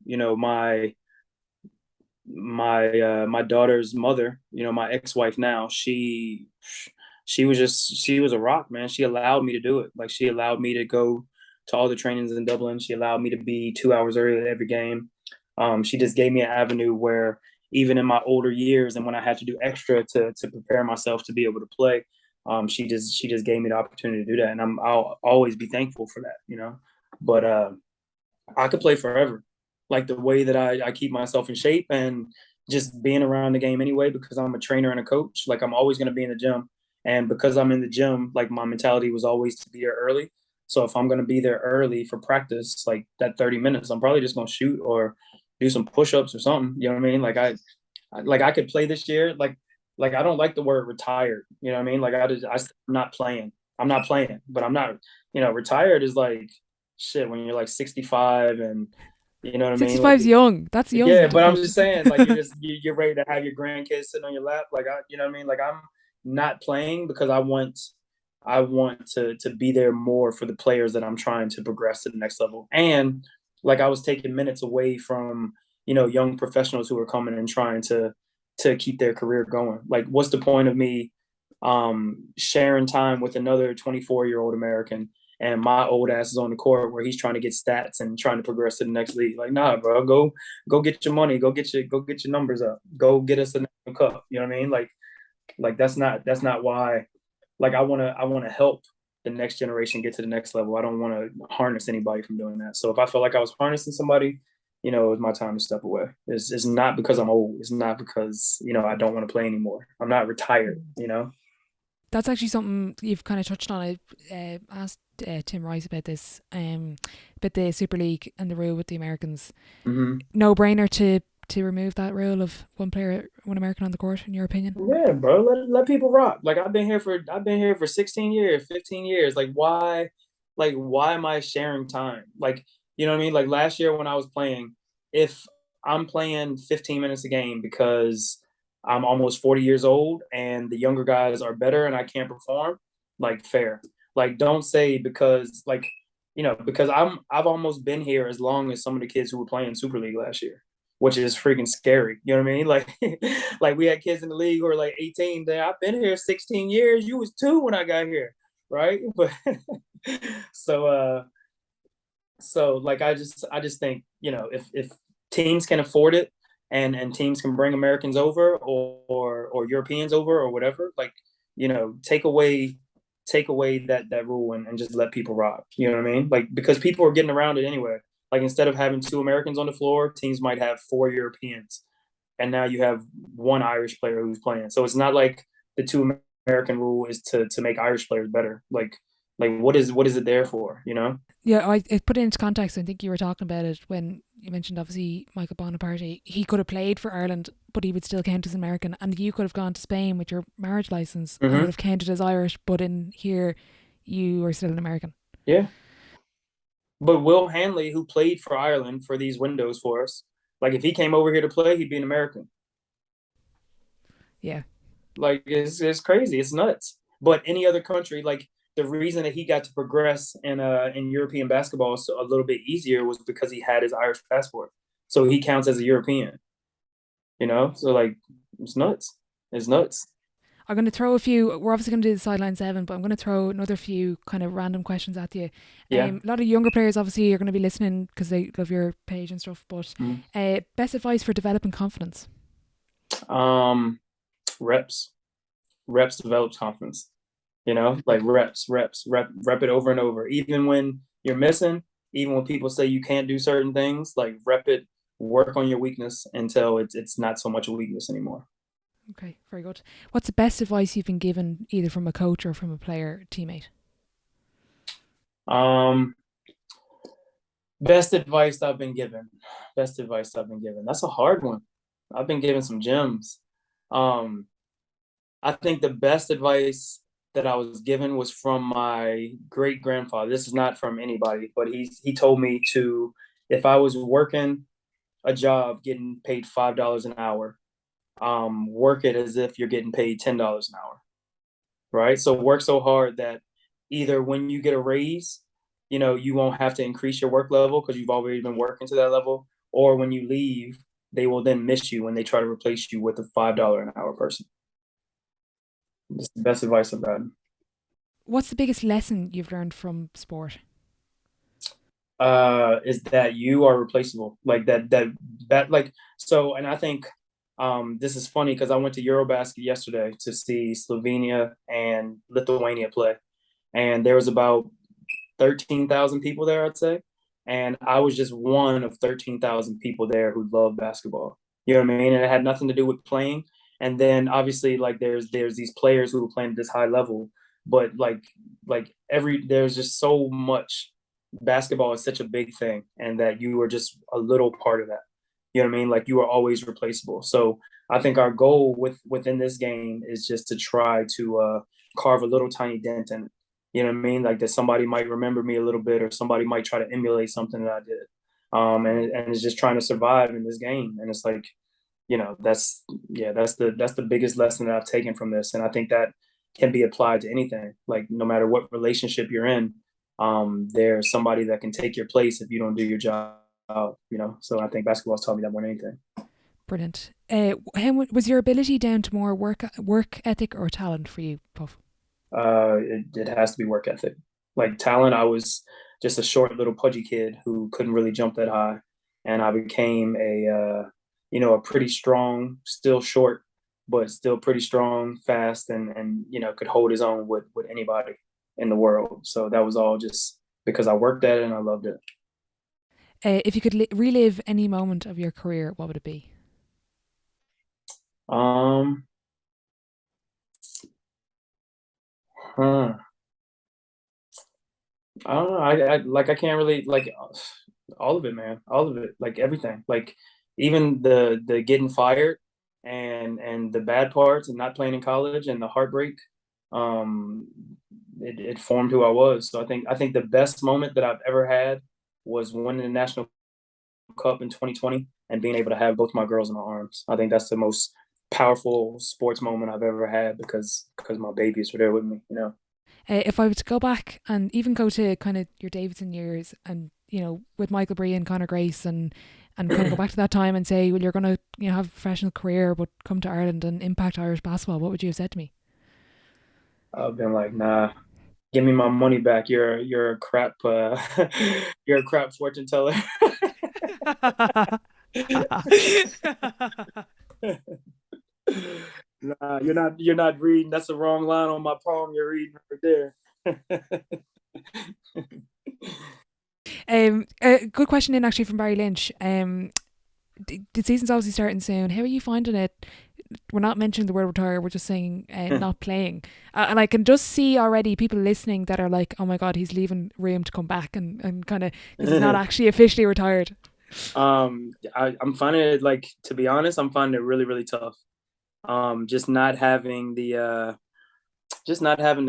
my daughter's mother, my ex-wife now, she was a rock, man. She allowed me to do it. Like she allowed me to go to all the trainings in Dublin. She allowed me to be 2 hours early at every game. She just gave me an avenue where even in my older years and when I had to do extra to prepare myself to be able to play, she just gave me the opportunity to do that. And I'll always be thankful for that. But I could play forever. Like the way that I keep myself in shape and just being around the game anyway, because I'm a trainer and a coach, like I'm always going to be in the gym. And because I'm in the gym, like my mentality was always to be there early. So if I'm going to be there early for practice, like that 30 minutes, I'm probably just going to shoot or do some push-ups or something. You know what I mean? I could play this year. Like I don't like the word retired. You know what I mean? Like I'm not playing. I'm not playing, but I'm not, retired is like shit when you're like 65 and you know what I mean? 65's young. That's young. Yeah, but I'm just saying, like you're ready to have your grandkids sitting on your lap. Like you know what I mean? Like I'm not playing because I want to be there more for the players that I'm trying to progress to the next level. And like I was taking minutes away from, young professionals who are coming and trying to keep their career going. Like what's the point of me sharing time with another 24-year-old American and my old ass is on the court where he's trying to get stats and trying to progress to the next league? Like, nah, bro, go get your money, go get your numbers up, go get us a national cup. You know what I mean? Like that's not why. Like I want to help the next generation get to the next level. I don't want to harness anybody from doing that. So if I feel like I was harnessing somebody, it was my time to step away. It's not because I'm old. It's not because, I don't want to play anymore. I'm not retired. That's actually something you've kind of touched on. I asked Tim Rice about this, about the Super League and the rule with the Americans. Hmm. No brainer to remove that rule of one player, one American on the court, in your opinion? Yeah, bro. Let people rock. Like I've been here for 16 years, 15 years. Like why am I sharing time? Like, you know what I mean? Like last year when I was playing, if I'm playing 15 minutes a game because I'm almost 40 years old and the younger guys are better and I can't perform, like fair. Like don't say because I've almost been here as long as some of the kids who were playing Super League last year, which is freaking scary. You know what I mean? Like, like we had kids in the league who are like 18. I've been here 16 years. You was 2 when I got here, right? But so, like I just think if teams can afford it and teams can bring Americans over or Europeans over or whatever, like take away that rule and just let people rock. You know what I mean? Like because people are getting around it anyway. Like instead of having 2 Americans on the floor, teams might have 4 Europeans, and now you have one Irish player who's playing. So it's not like the 2 American rule is to make Irish players better. Like what is it there for? You know? Yeah, I put it into context. I think you were talking about it when you mentioned obviously Michael Bonaparty. He could have played for Ireland, but he would still count as American. And you could have gone to Spain with your marriage license and would Mm-hmm. have counted as Irish, but in here you are still an American. Yeah. But Will Hanley, who played for Ireland for these windows for us, like if he came over here to play, he'd be an American. Yeah. Like it's crazy. It's nuts. But any other country, like the reason that he got to progress in European basketball so a little bit easier was because he had his Irish passport. So he counts as a European. So like it's nuts. It's nuts. I'm going to throw a few. We're obviously going to do the sideline seven, but I'm going to throw another few kind of random questions at you. Yeah. A lot of younger players obviously are going to be listening because they love your page and stuff. But Mhm. best advice for developing confidence? Um, reps. Reps develops confidence. Like rep it over and over. Even when you're missing, even when people say you can't do certain things, like rep it, work on your weakness until it's not so much a weakness anymore. Okay, very good. What's the best advice you've been given either from a coach or from a player teammate? Um, best advice I've been given. Best advice I've been given. That's a hard one. I've been given some gems. Um, I think the best advice that I was given was from my great grandfather. This is not from anybody, but he told me to, if I was working a job getting paid $5 an hour, work it as if you're getting paid $10 an hour, right? So work so hard that either when you get a raise, you won't have to increase your work level because you've already been working to that level, or when you leave, they will then miss you when they try to replace you with a $5 an hour person. It's the best advice I've gotten. What's the biggest lesson you've learned from sport? Is that you are replaceable. Like that like so. And I think this is funny because I went to Eurobasket yesterday to see Slovenia and Lithuania play, and there was about 13,000 people there, I'd say, and I was just one of 13,000 people there who love basketball. You know what I mean? And it had nothing to do with playing. And then obviously, like there's these players who are playing at this high level, but there's just so much. Basketball is such a big thing, and that you are just a little part of that. You know what I mean? Like you are always replaceable. So I think our goal within this game is just to try to carve a little tiny dent in it. You know what I mean? Like that somebody might remember me a little bit, or somebody might try to emulate something that I did. And it's just trying to survive in this game. And it's like, that's the biggest lesson that I've taken from this. And I think that can be applied to anything. Like no matter what relationship you're in, there's somebody that can take your place if you don't do your job. So I think basketball's taught me that more than anything. Brilliant. Was your ability down to more work ethic or talent for you, Puff? It has to be work ethic. Like talent, I was just a short little pudgy kid who couldn't really jump that high, and I became a pretty strong, still short, but still pretty strong, fast, and could hold his own with anybody in the world. So that was all just because I worked at it and I loved it. If you could relive any moment of your career, what would it be? Um, huh. I don't know. I can't really like all of it, man. All of it, like everything. Like even the getting fired and the bad parts and not playing in college and the heartbreak. Um, it formed who I was. So I think the best moment that I've ever had was winning the national cup in 2020 and being able to have both my girls in my arms. I think that's the most powerful sports moment I've ever had because my babies were there with me. You know. If I were to go back and even go to kind of your Davidson years and, with Michael Bree and Conor Grace and kind of go back to that time and say, well, you're going to, have a professional career, but come to Ireland and impact Irish basketball, what would you have said to me? I've been like, nah, give me my money back. You're a crap you're a crap fortune teller. Nah, you're not reading. That's the wrong line on my palm. You're reading right there. A good question in actually from Barry Lynch. The season's obviously starting soon. How are you finding it? We're not mentioning the word retire. We're just saying not playing. And I can just see already people listening that are like, oh my God, he's leaving room to come back and kind of, because he's not actually officially retired. I'm finding it, like, to be honest, I'm finding it really, really tough. Just not having the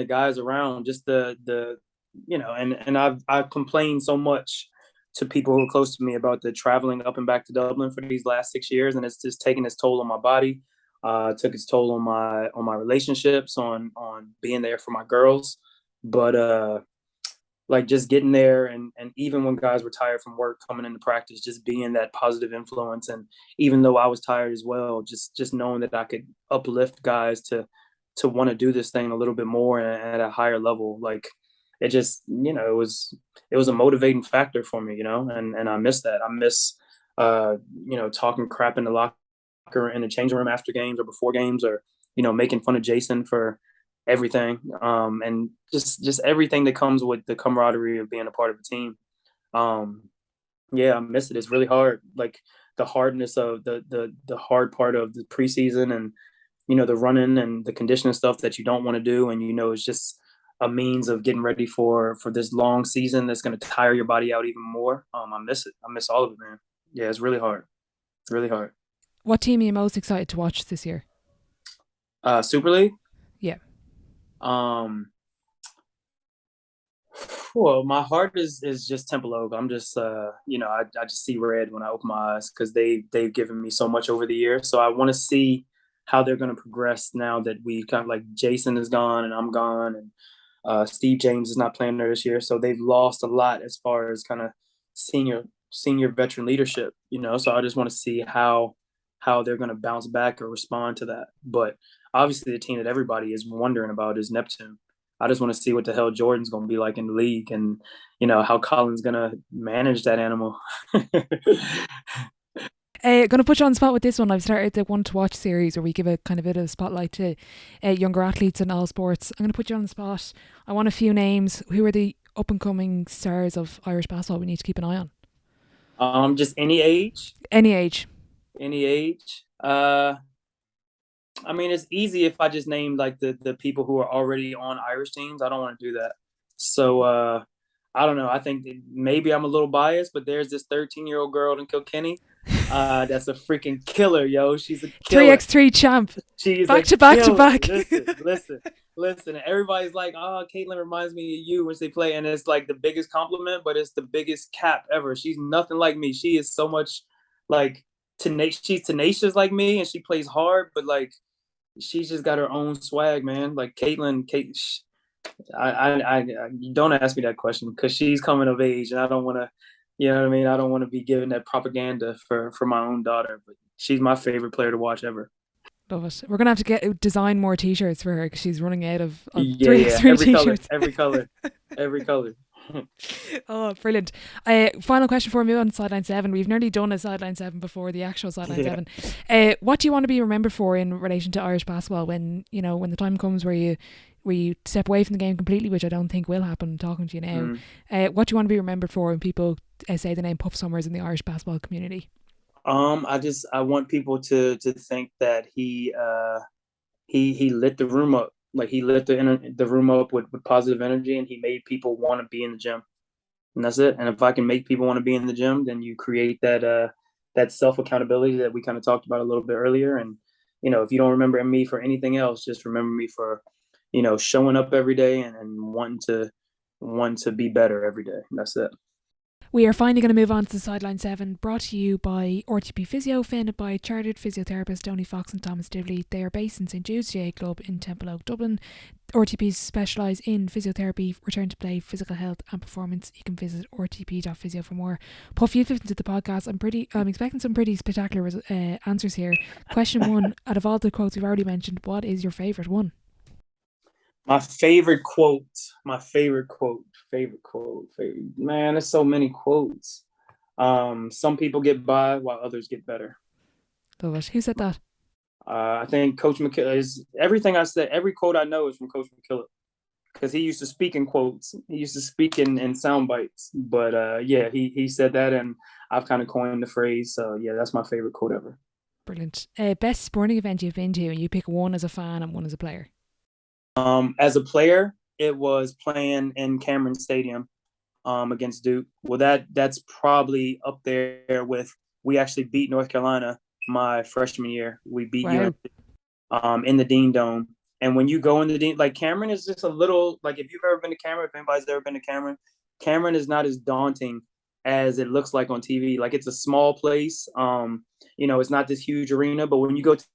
guys around, just and I've complained so much to people who are close to me about the traveling up and back to Dublin for these last 6 years, and it's just taking its toll on my body. Took its toll on my relationships, on being there for my girls. But like just getting there, and even when guys were tired from work coming into practice, just being that positive influence. And even though I was tired as well, just knowing that I could uplift guys to want to do this thing a little bit more at a higher level. Like it just, it was a motivating factor for me, and I miss that. I miss talking crap in the locker in the changing room after games or before games, or making fun of Jason for everything, and just everything that comes with the camaraderie of being a part of a team. um yeah, I miss it. It's really hard, like the hardness of the hard part of the preseason, and the running and the conditioning stuff that you don't want to do, and it's just a means of getting ready for this long season that's going to tire your body out even more. I miss it. I miss all of it, man. Yeah, it's really hard. It's really hard. What team are you most excited to watch this year? Super League. Yeah. um Well, my heart is just Templeogue. I'm just I just see red when I open my eyes because they've given me so much over the years. So I want to see how they're going to progress now that we kind of, like, Jason is gone and I'm gone, and Steve James is not playing there this year. So they've lost a lot as far as kind of senior veteran leadership. So I just want to see how they're going to bounce back or respond to that. But obviously, the team that everybody is wondering about is Neptune. I just want to see what the hell Jordan's going to be like in the league, and how Colin's going to manage that animal. Going to put you on the spot with this one. I've started the One to Watch series where we give a kind of bit of a spotlight to younger athletes in all sports. I'm going to put you on the spot. I want a few names. Who are the up and coming stars of Irish basketball we need to keep an eye on? Just any age. Any age. Any age. I mean, it's easy if I just name like the people who are already on Irish teams. I don't want to do that. So I don't know. I think maybe I'm a little biased, but there's this 13-year-old girl in Kilkenny. That's a freaking killer, yo. She's a killer. 3x3 champ. She's back a to back killer. to back. Listen. Everybody's like, oh, Caitlin reminds me of you when they play. And it's like the biggest compliment, but it's the biggest cap ever. She's nothing like me. She is so much like tenacious. She's tenacious like me, and she plays hard, but like she's just got her own swag, man. Like Kate, I don't ask me that question because she's coming of age, and I don't want to, you know what I mean. I don't want to be giving that propaganda for my own daughter, but she's my favorite player to watch ever. Love it. We're gonna have to design more T-shirts for her because she's running out of Yeah, 3x3 every color, T-shirts. every color, every color. Oh, brilliant. Final question for me on Sideline 7. We've nearly done a Sideline 7 before, the actual Sideline Yeah. 7. What do you want to be remembered for in relation to Irish basketball when, when the time comes where you step away from the game completely, which I don't think will happen talking to you now. Mm. What do you want to be remembered for when people say the name Puff Summers in the Irish basketball community? I want people to think that he lit the room up. Like he lit the room up with positive energy, and he made people want to be in the gym. And that's it. And if I can make people want to be in the gym, then you create that self accountability that we kind of talked about a little bit earlier. And if you don't remember me for anything else, just remember me for showing up every day and wanting to be better every day. That's it. We are finally going to move on to the Sideline 7, brought to you by RTP Physio, founded by chartered physiotherapists Donie Fox and Thomas Divilly. They are based in St.Judes GA Club in Tempelogue, Dublin. RTPs specialise in physiotherapy, return to play, physical health and performance. You can visit rtp.physio for more. Puff, you've listened to the podcast. I'm expecting some pretty spectacular answers here. Question 1, out of all the quotes we've already mentioned, what is your favourite one? My favorite quote, man, there's so many quotes. Some people get by while others get better. Love it. Who said that? I think Coach McKillop is everything I said. Every quote I know is from Coach McKillop because he used to speak in quotes. He used to speak in sound bites. But yeah, he said that, and I've kind of coined the phrase. So yeah, that's my favorite quote ever. Brilliant. Best sporting event you've been to, and you pick one as a fan and one as a player. As a player, it was playing in Cameron Stadium against Duke. Well, that's probably up there with we actually beat North Carolina my freshman year. We beat Wow. UNC in the Dean Dome. And when you go in the Dean, like Cameron is just a little like if you've ever been to Cameron, if anybody's ever been to Cameron, Cameron is not as daunting as it looks like on TV. Like it's a small place. It's not this huge arena, but when you go to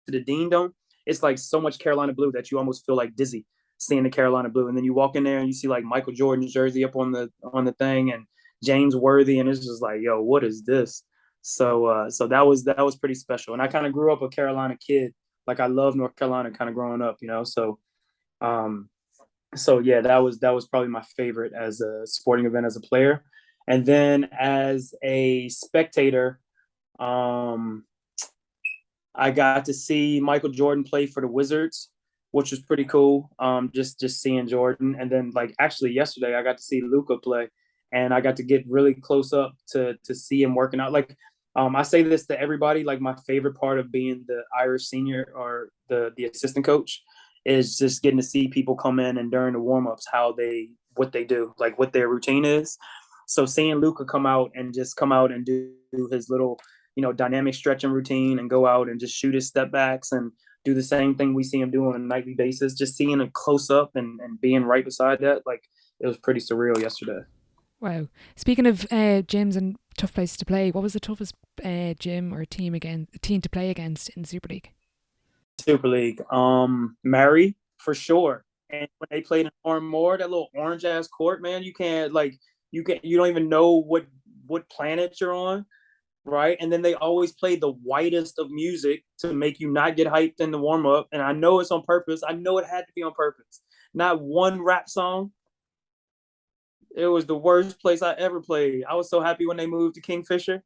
the Dean Dome, it's like so much Carolina blue that you almost feel like dizzy seeing the Carolina blue. And then you walk in there and you see like Michael Jordan's jersey up on the thing and James Worthy, and it's just like, yo, what is this? So that was pretty special. And I kind of grew up a Carolina kid. Like I love North Carolina kind of growing up. Um so yeah, that was probably my favorite as a sporting event as a player. And then as a spectator, um I got to see Michael Jordan play for the Wizards, which was pretty cool. Just seeing Jordan, and then like actually yesterday I got to see Luka play, and I got to get really close up to see him working out. Like, I say this to everybody. Like my favorite part of being the Irish senior or the assistant coach is just getting to see people come in and during the warm ups what they do, like what their routine is. So seeing Luka come out and do his little dynamic stretching routine and go out and just shoot his step backs and do the same thing we see him do on a nightly basis, just seeing it close up and being right beside that, like it was pretty surreal yesterday. Wow. Speaking of gyms and tough places to play, what was the toughest gym or team to play against in the Super League? Super League, Mary for sure. And when they played in Moore, that little orange ass court, man, you don't even know what planet you're on. Right. And then they always play the whitest of music to make you not get hyped in the warm up. And I know it's on purpose. I know it had to be on purpose. Not one rap song. It was the worst place I ever played. I was so happy when they moved to Kingfisher.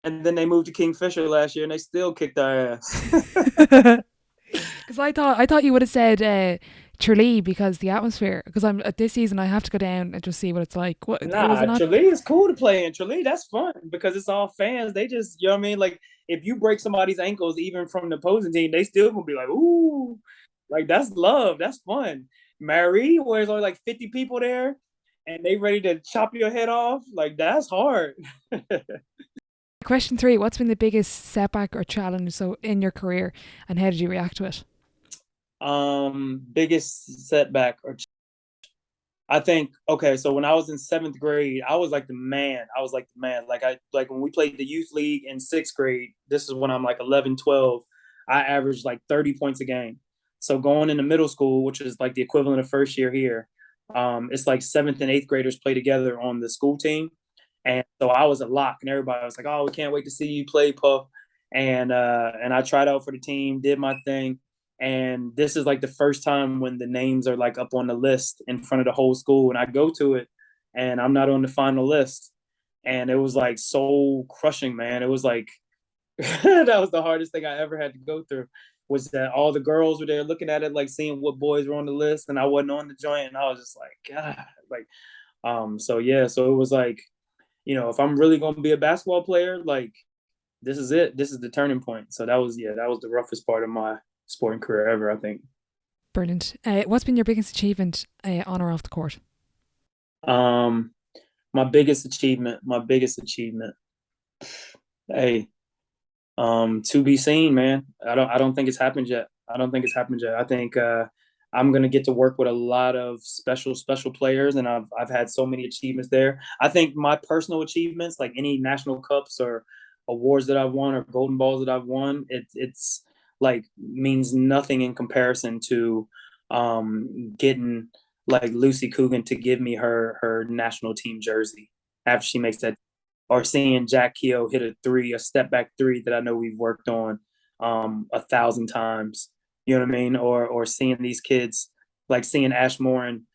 And then they moved to Kingfisher last year and they still kicked our ass. Because I thought you would have said Tralee because the atmosphere. Because I'm at this season, I have to go down and just see what it's like. What it was Nah, not. Tralee is cool to play in. Tralee, that's fun because it's all fans. They just, you know what I mean? Like, if you break somebody's ankles, even from the opposing team, they still gonna be like, ooh, like that's love. That's fun. Marie, where there's only like 50 people there and they ready to chop your head off, like that's hard. Question 3: what's been the biggest setback or challenge in your career, and how did you react to it? Biggest setback or I think okay, so when I was in seventh grade, I was like the man. I was like the man. Like when we played the youth league in sixth grade, this is when I'm like 11, 12. I averaged like 30 points a game. So going into middle school, which is like the equivalent of first year here, it's like seventh and eighth graders play together on the school team. And so I was a lock, and everybody was like, "Oh, we can't wait to see you play, Puff." And I tried out for the team, did my thing, And this is like the first time when the names are like up on the list in front of the whole school. And I go to it and I'm not on the final list. And it was like soul crushing, man. It was like, that was the hardest thing I ever had to go through, was that all the girls were there looking at it, like seeing what boys were on the list, and I wasn't on the joint. And I was just like, God, like, so yeah, so it was like, if I'm really going to be a basketball player, like, this is it. This is the turning point. So that was the roughest part of my sporting career ever, I think. Brilliant. What's been your biggest achievement on or off the court? My biggest achievement. Hey, to be seen, man. I don't think it's happened yet. I think I'm gonna get to work with a lot of special players, and I've had so many achievements there. I think my personal achievements, like any national cups or awards that I've won or golden balls that I've won, it's like means nothing in comparison to getting like Lucy Coogan to give me her national team jersey after she makes that, or seeing Jack Keogh hit a step back three that I know we've worked on 1,000 times. You know what I mean? Or seeing these kids, like seeing Ash Morin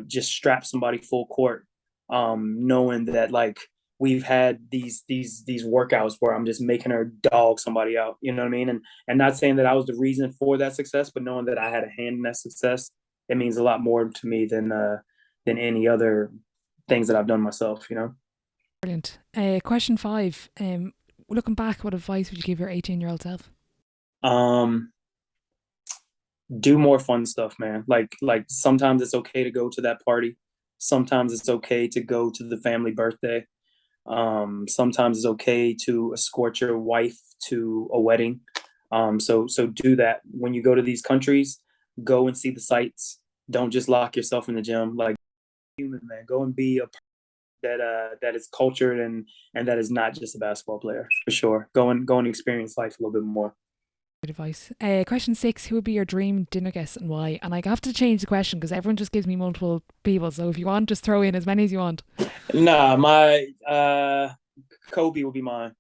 just strap somebody full court, knowing that like we've had these workouts where I'm just making her dog somebody out. You know what I mean? And not saying that I was the reason for that success, but knowing that I had a hand in that success, it means a lot more to me than any other things that I've done myself. Brilliant. Question 5. Looking back, what advice would you give your 18-year-old self? Do more fun stuff, man. Like sometimes it's okay to go to that party. Sometimes it's okay to go to the family birthday. Sometimes it's okay to escort your wife to a wedding. So do that. When you go to these countries, go and see the sights. Don't just lock yourself in the gym. Like, human, man. Go and be a that is cultured and that is not just a basketball player, for sure. Go and experience life a little bit more. Good advice. Question 6. Who would be your dream dinner guest and why? And I have to change the question because everyone just gives me multiple people. So if you want, just throw in as many as you want. Nah, my Kobe will be mine.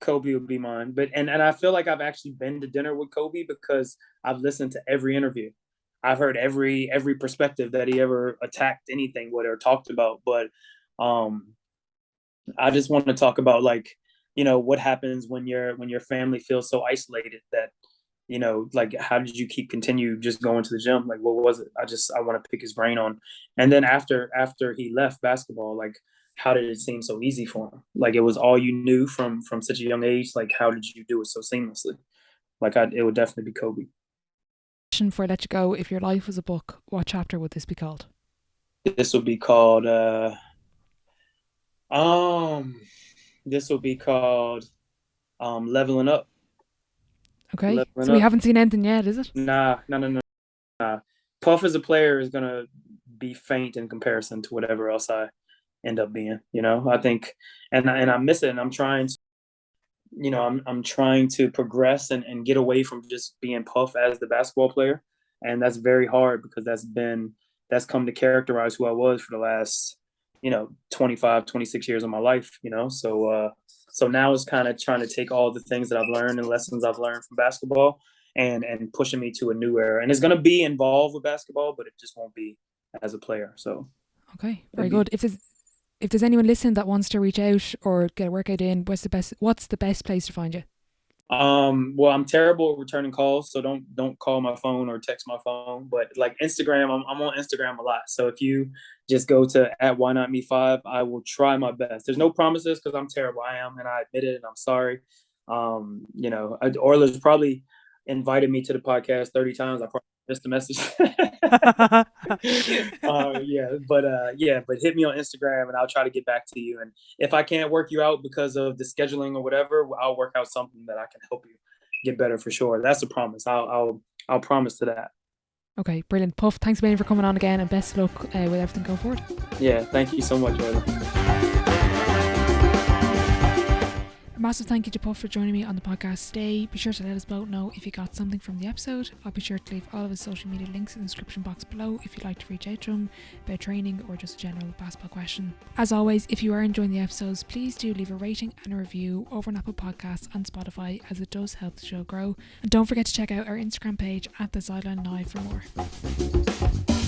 But and I feel like I've actually been to dinner with Kobe because I've listened to every interview. I've heard every perspective that he ever attacked anything with or talked about. But I just want to talk about, like, what happens when your family feels so isolated that, like, how did you continue just going to the gym? Like, what was it? I want to pick his brain on. And then after he left basketball, like, how did it seem so easy for him? Like, it was all you knew from such a young age. Like, how did you do it so seamlessly? Like, it would definitely be Kobe. Before I let you go, if your life was a book, what chapter would this be called? This would be called Leveling Up. Okay. Leveling So we Up. haven't seen anything yet, is it? Nah. Puff as a player is gonna be faint in comparison to whatever else I end up being. I think, and I miss it, and I'm trying to, I'm trying to progress and get away from just being Puff as the basketball player, and that's very hard because that's come to characterize who I was for the last 25, 26 years of my life. So now it's kind of trying to take all the things that I've learned and lessons I've learned from basketball and pushing me to a new era. And it's going to be involved with basketball, but it just won't be as a player. So okay, very good. If there's anyone listening that wants to reach out or get a workout in, what's the best place to find you? Well, I'm terrible at returning calls, so don't call my phone or text my phone. But like Instagram, I'm on Instagram a lot. So if you just go to @whynotme5, I will try my best. There's no promises because I'm terrible. I am, and I admit it, and I'm sorry. Orla's probably invited me to the podcast 30 times. I probably missed the message. But hit me on Instagram and I'll try to get back to you. And if I can't work you out because of the scheduling or whatever, I'll work out something that I can help you get better for sure. That's a promise. I'll promise to that. Okay, brilliant. Puff, thanks a million for coming on again and best of luck with everything going forward. Yeah, thank you so much, Orla. Massive thank you to Puff for joining me on the podcast today. Be sure to let us both know if you got something from the episode. I'll be sure to leave all of his social media links in the description box below if you'd like to reach out to him about training or just a general basketball question. As always, if you are enjoying the episodes, please do leave a rating and a review over on Apple Podcasts and Spotify, as it does help the show grow. And don't forget to check out our Instagram page at The Sideline Live for more.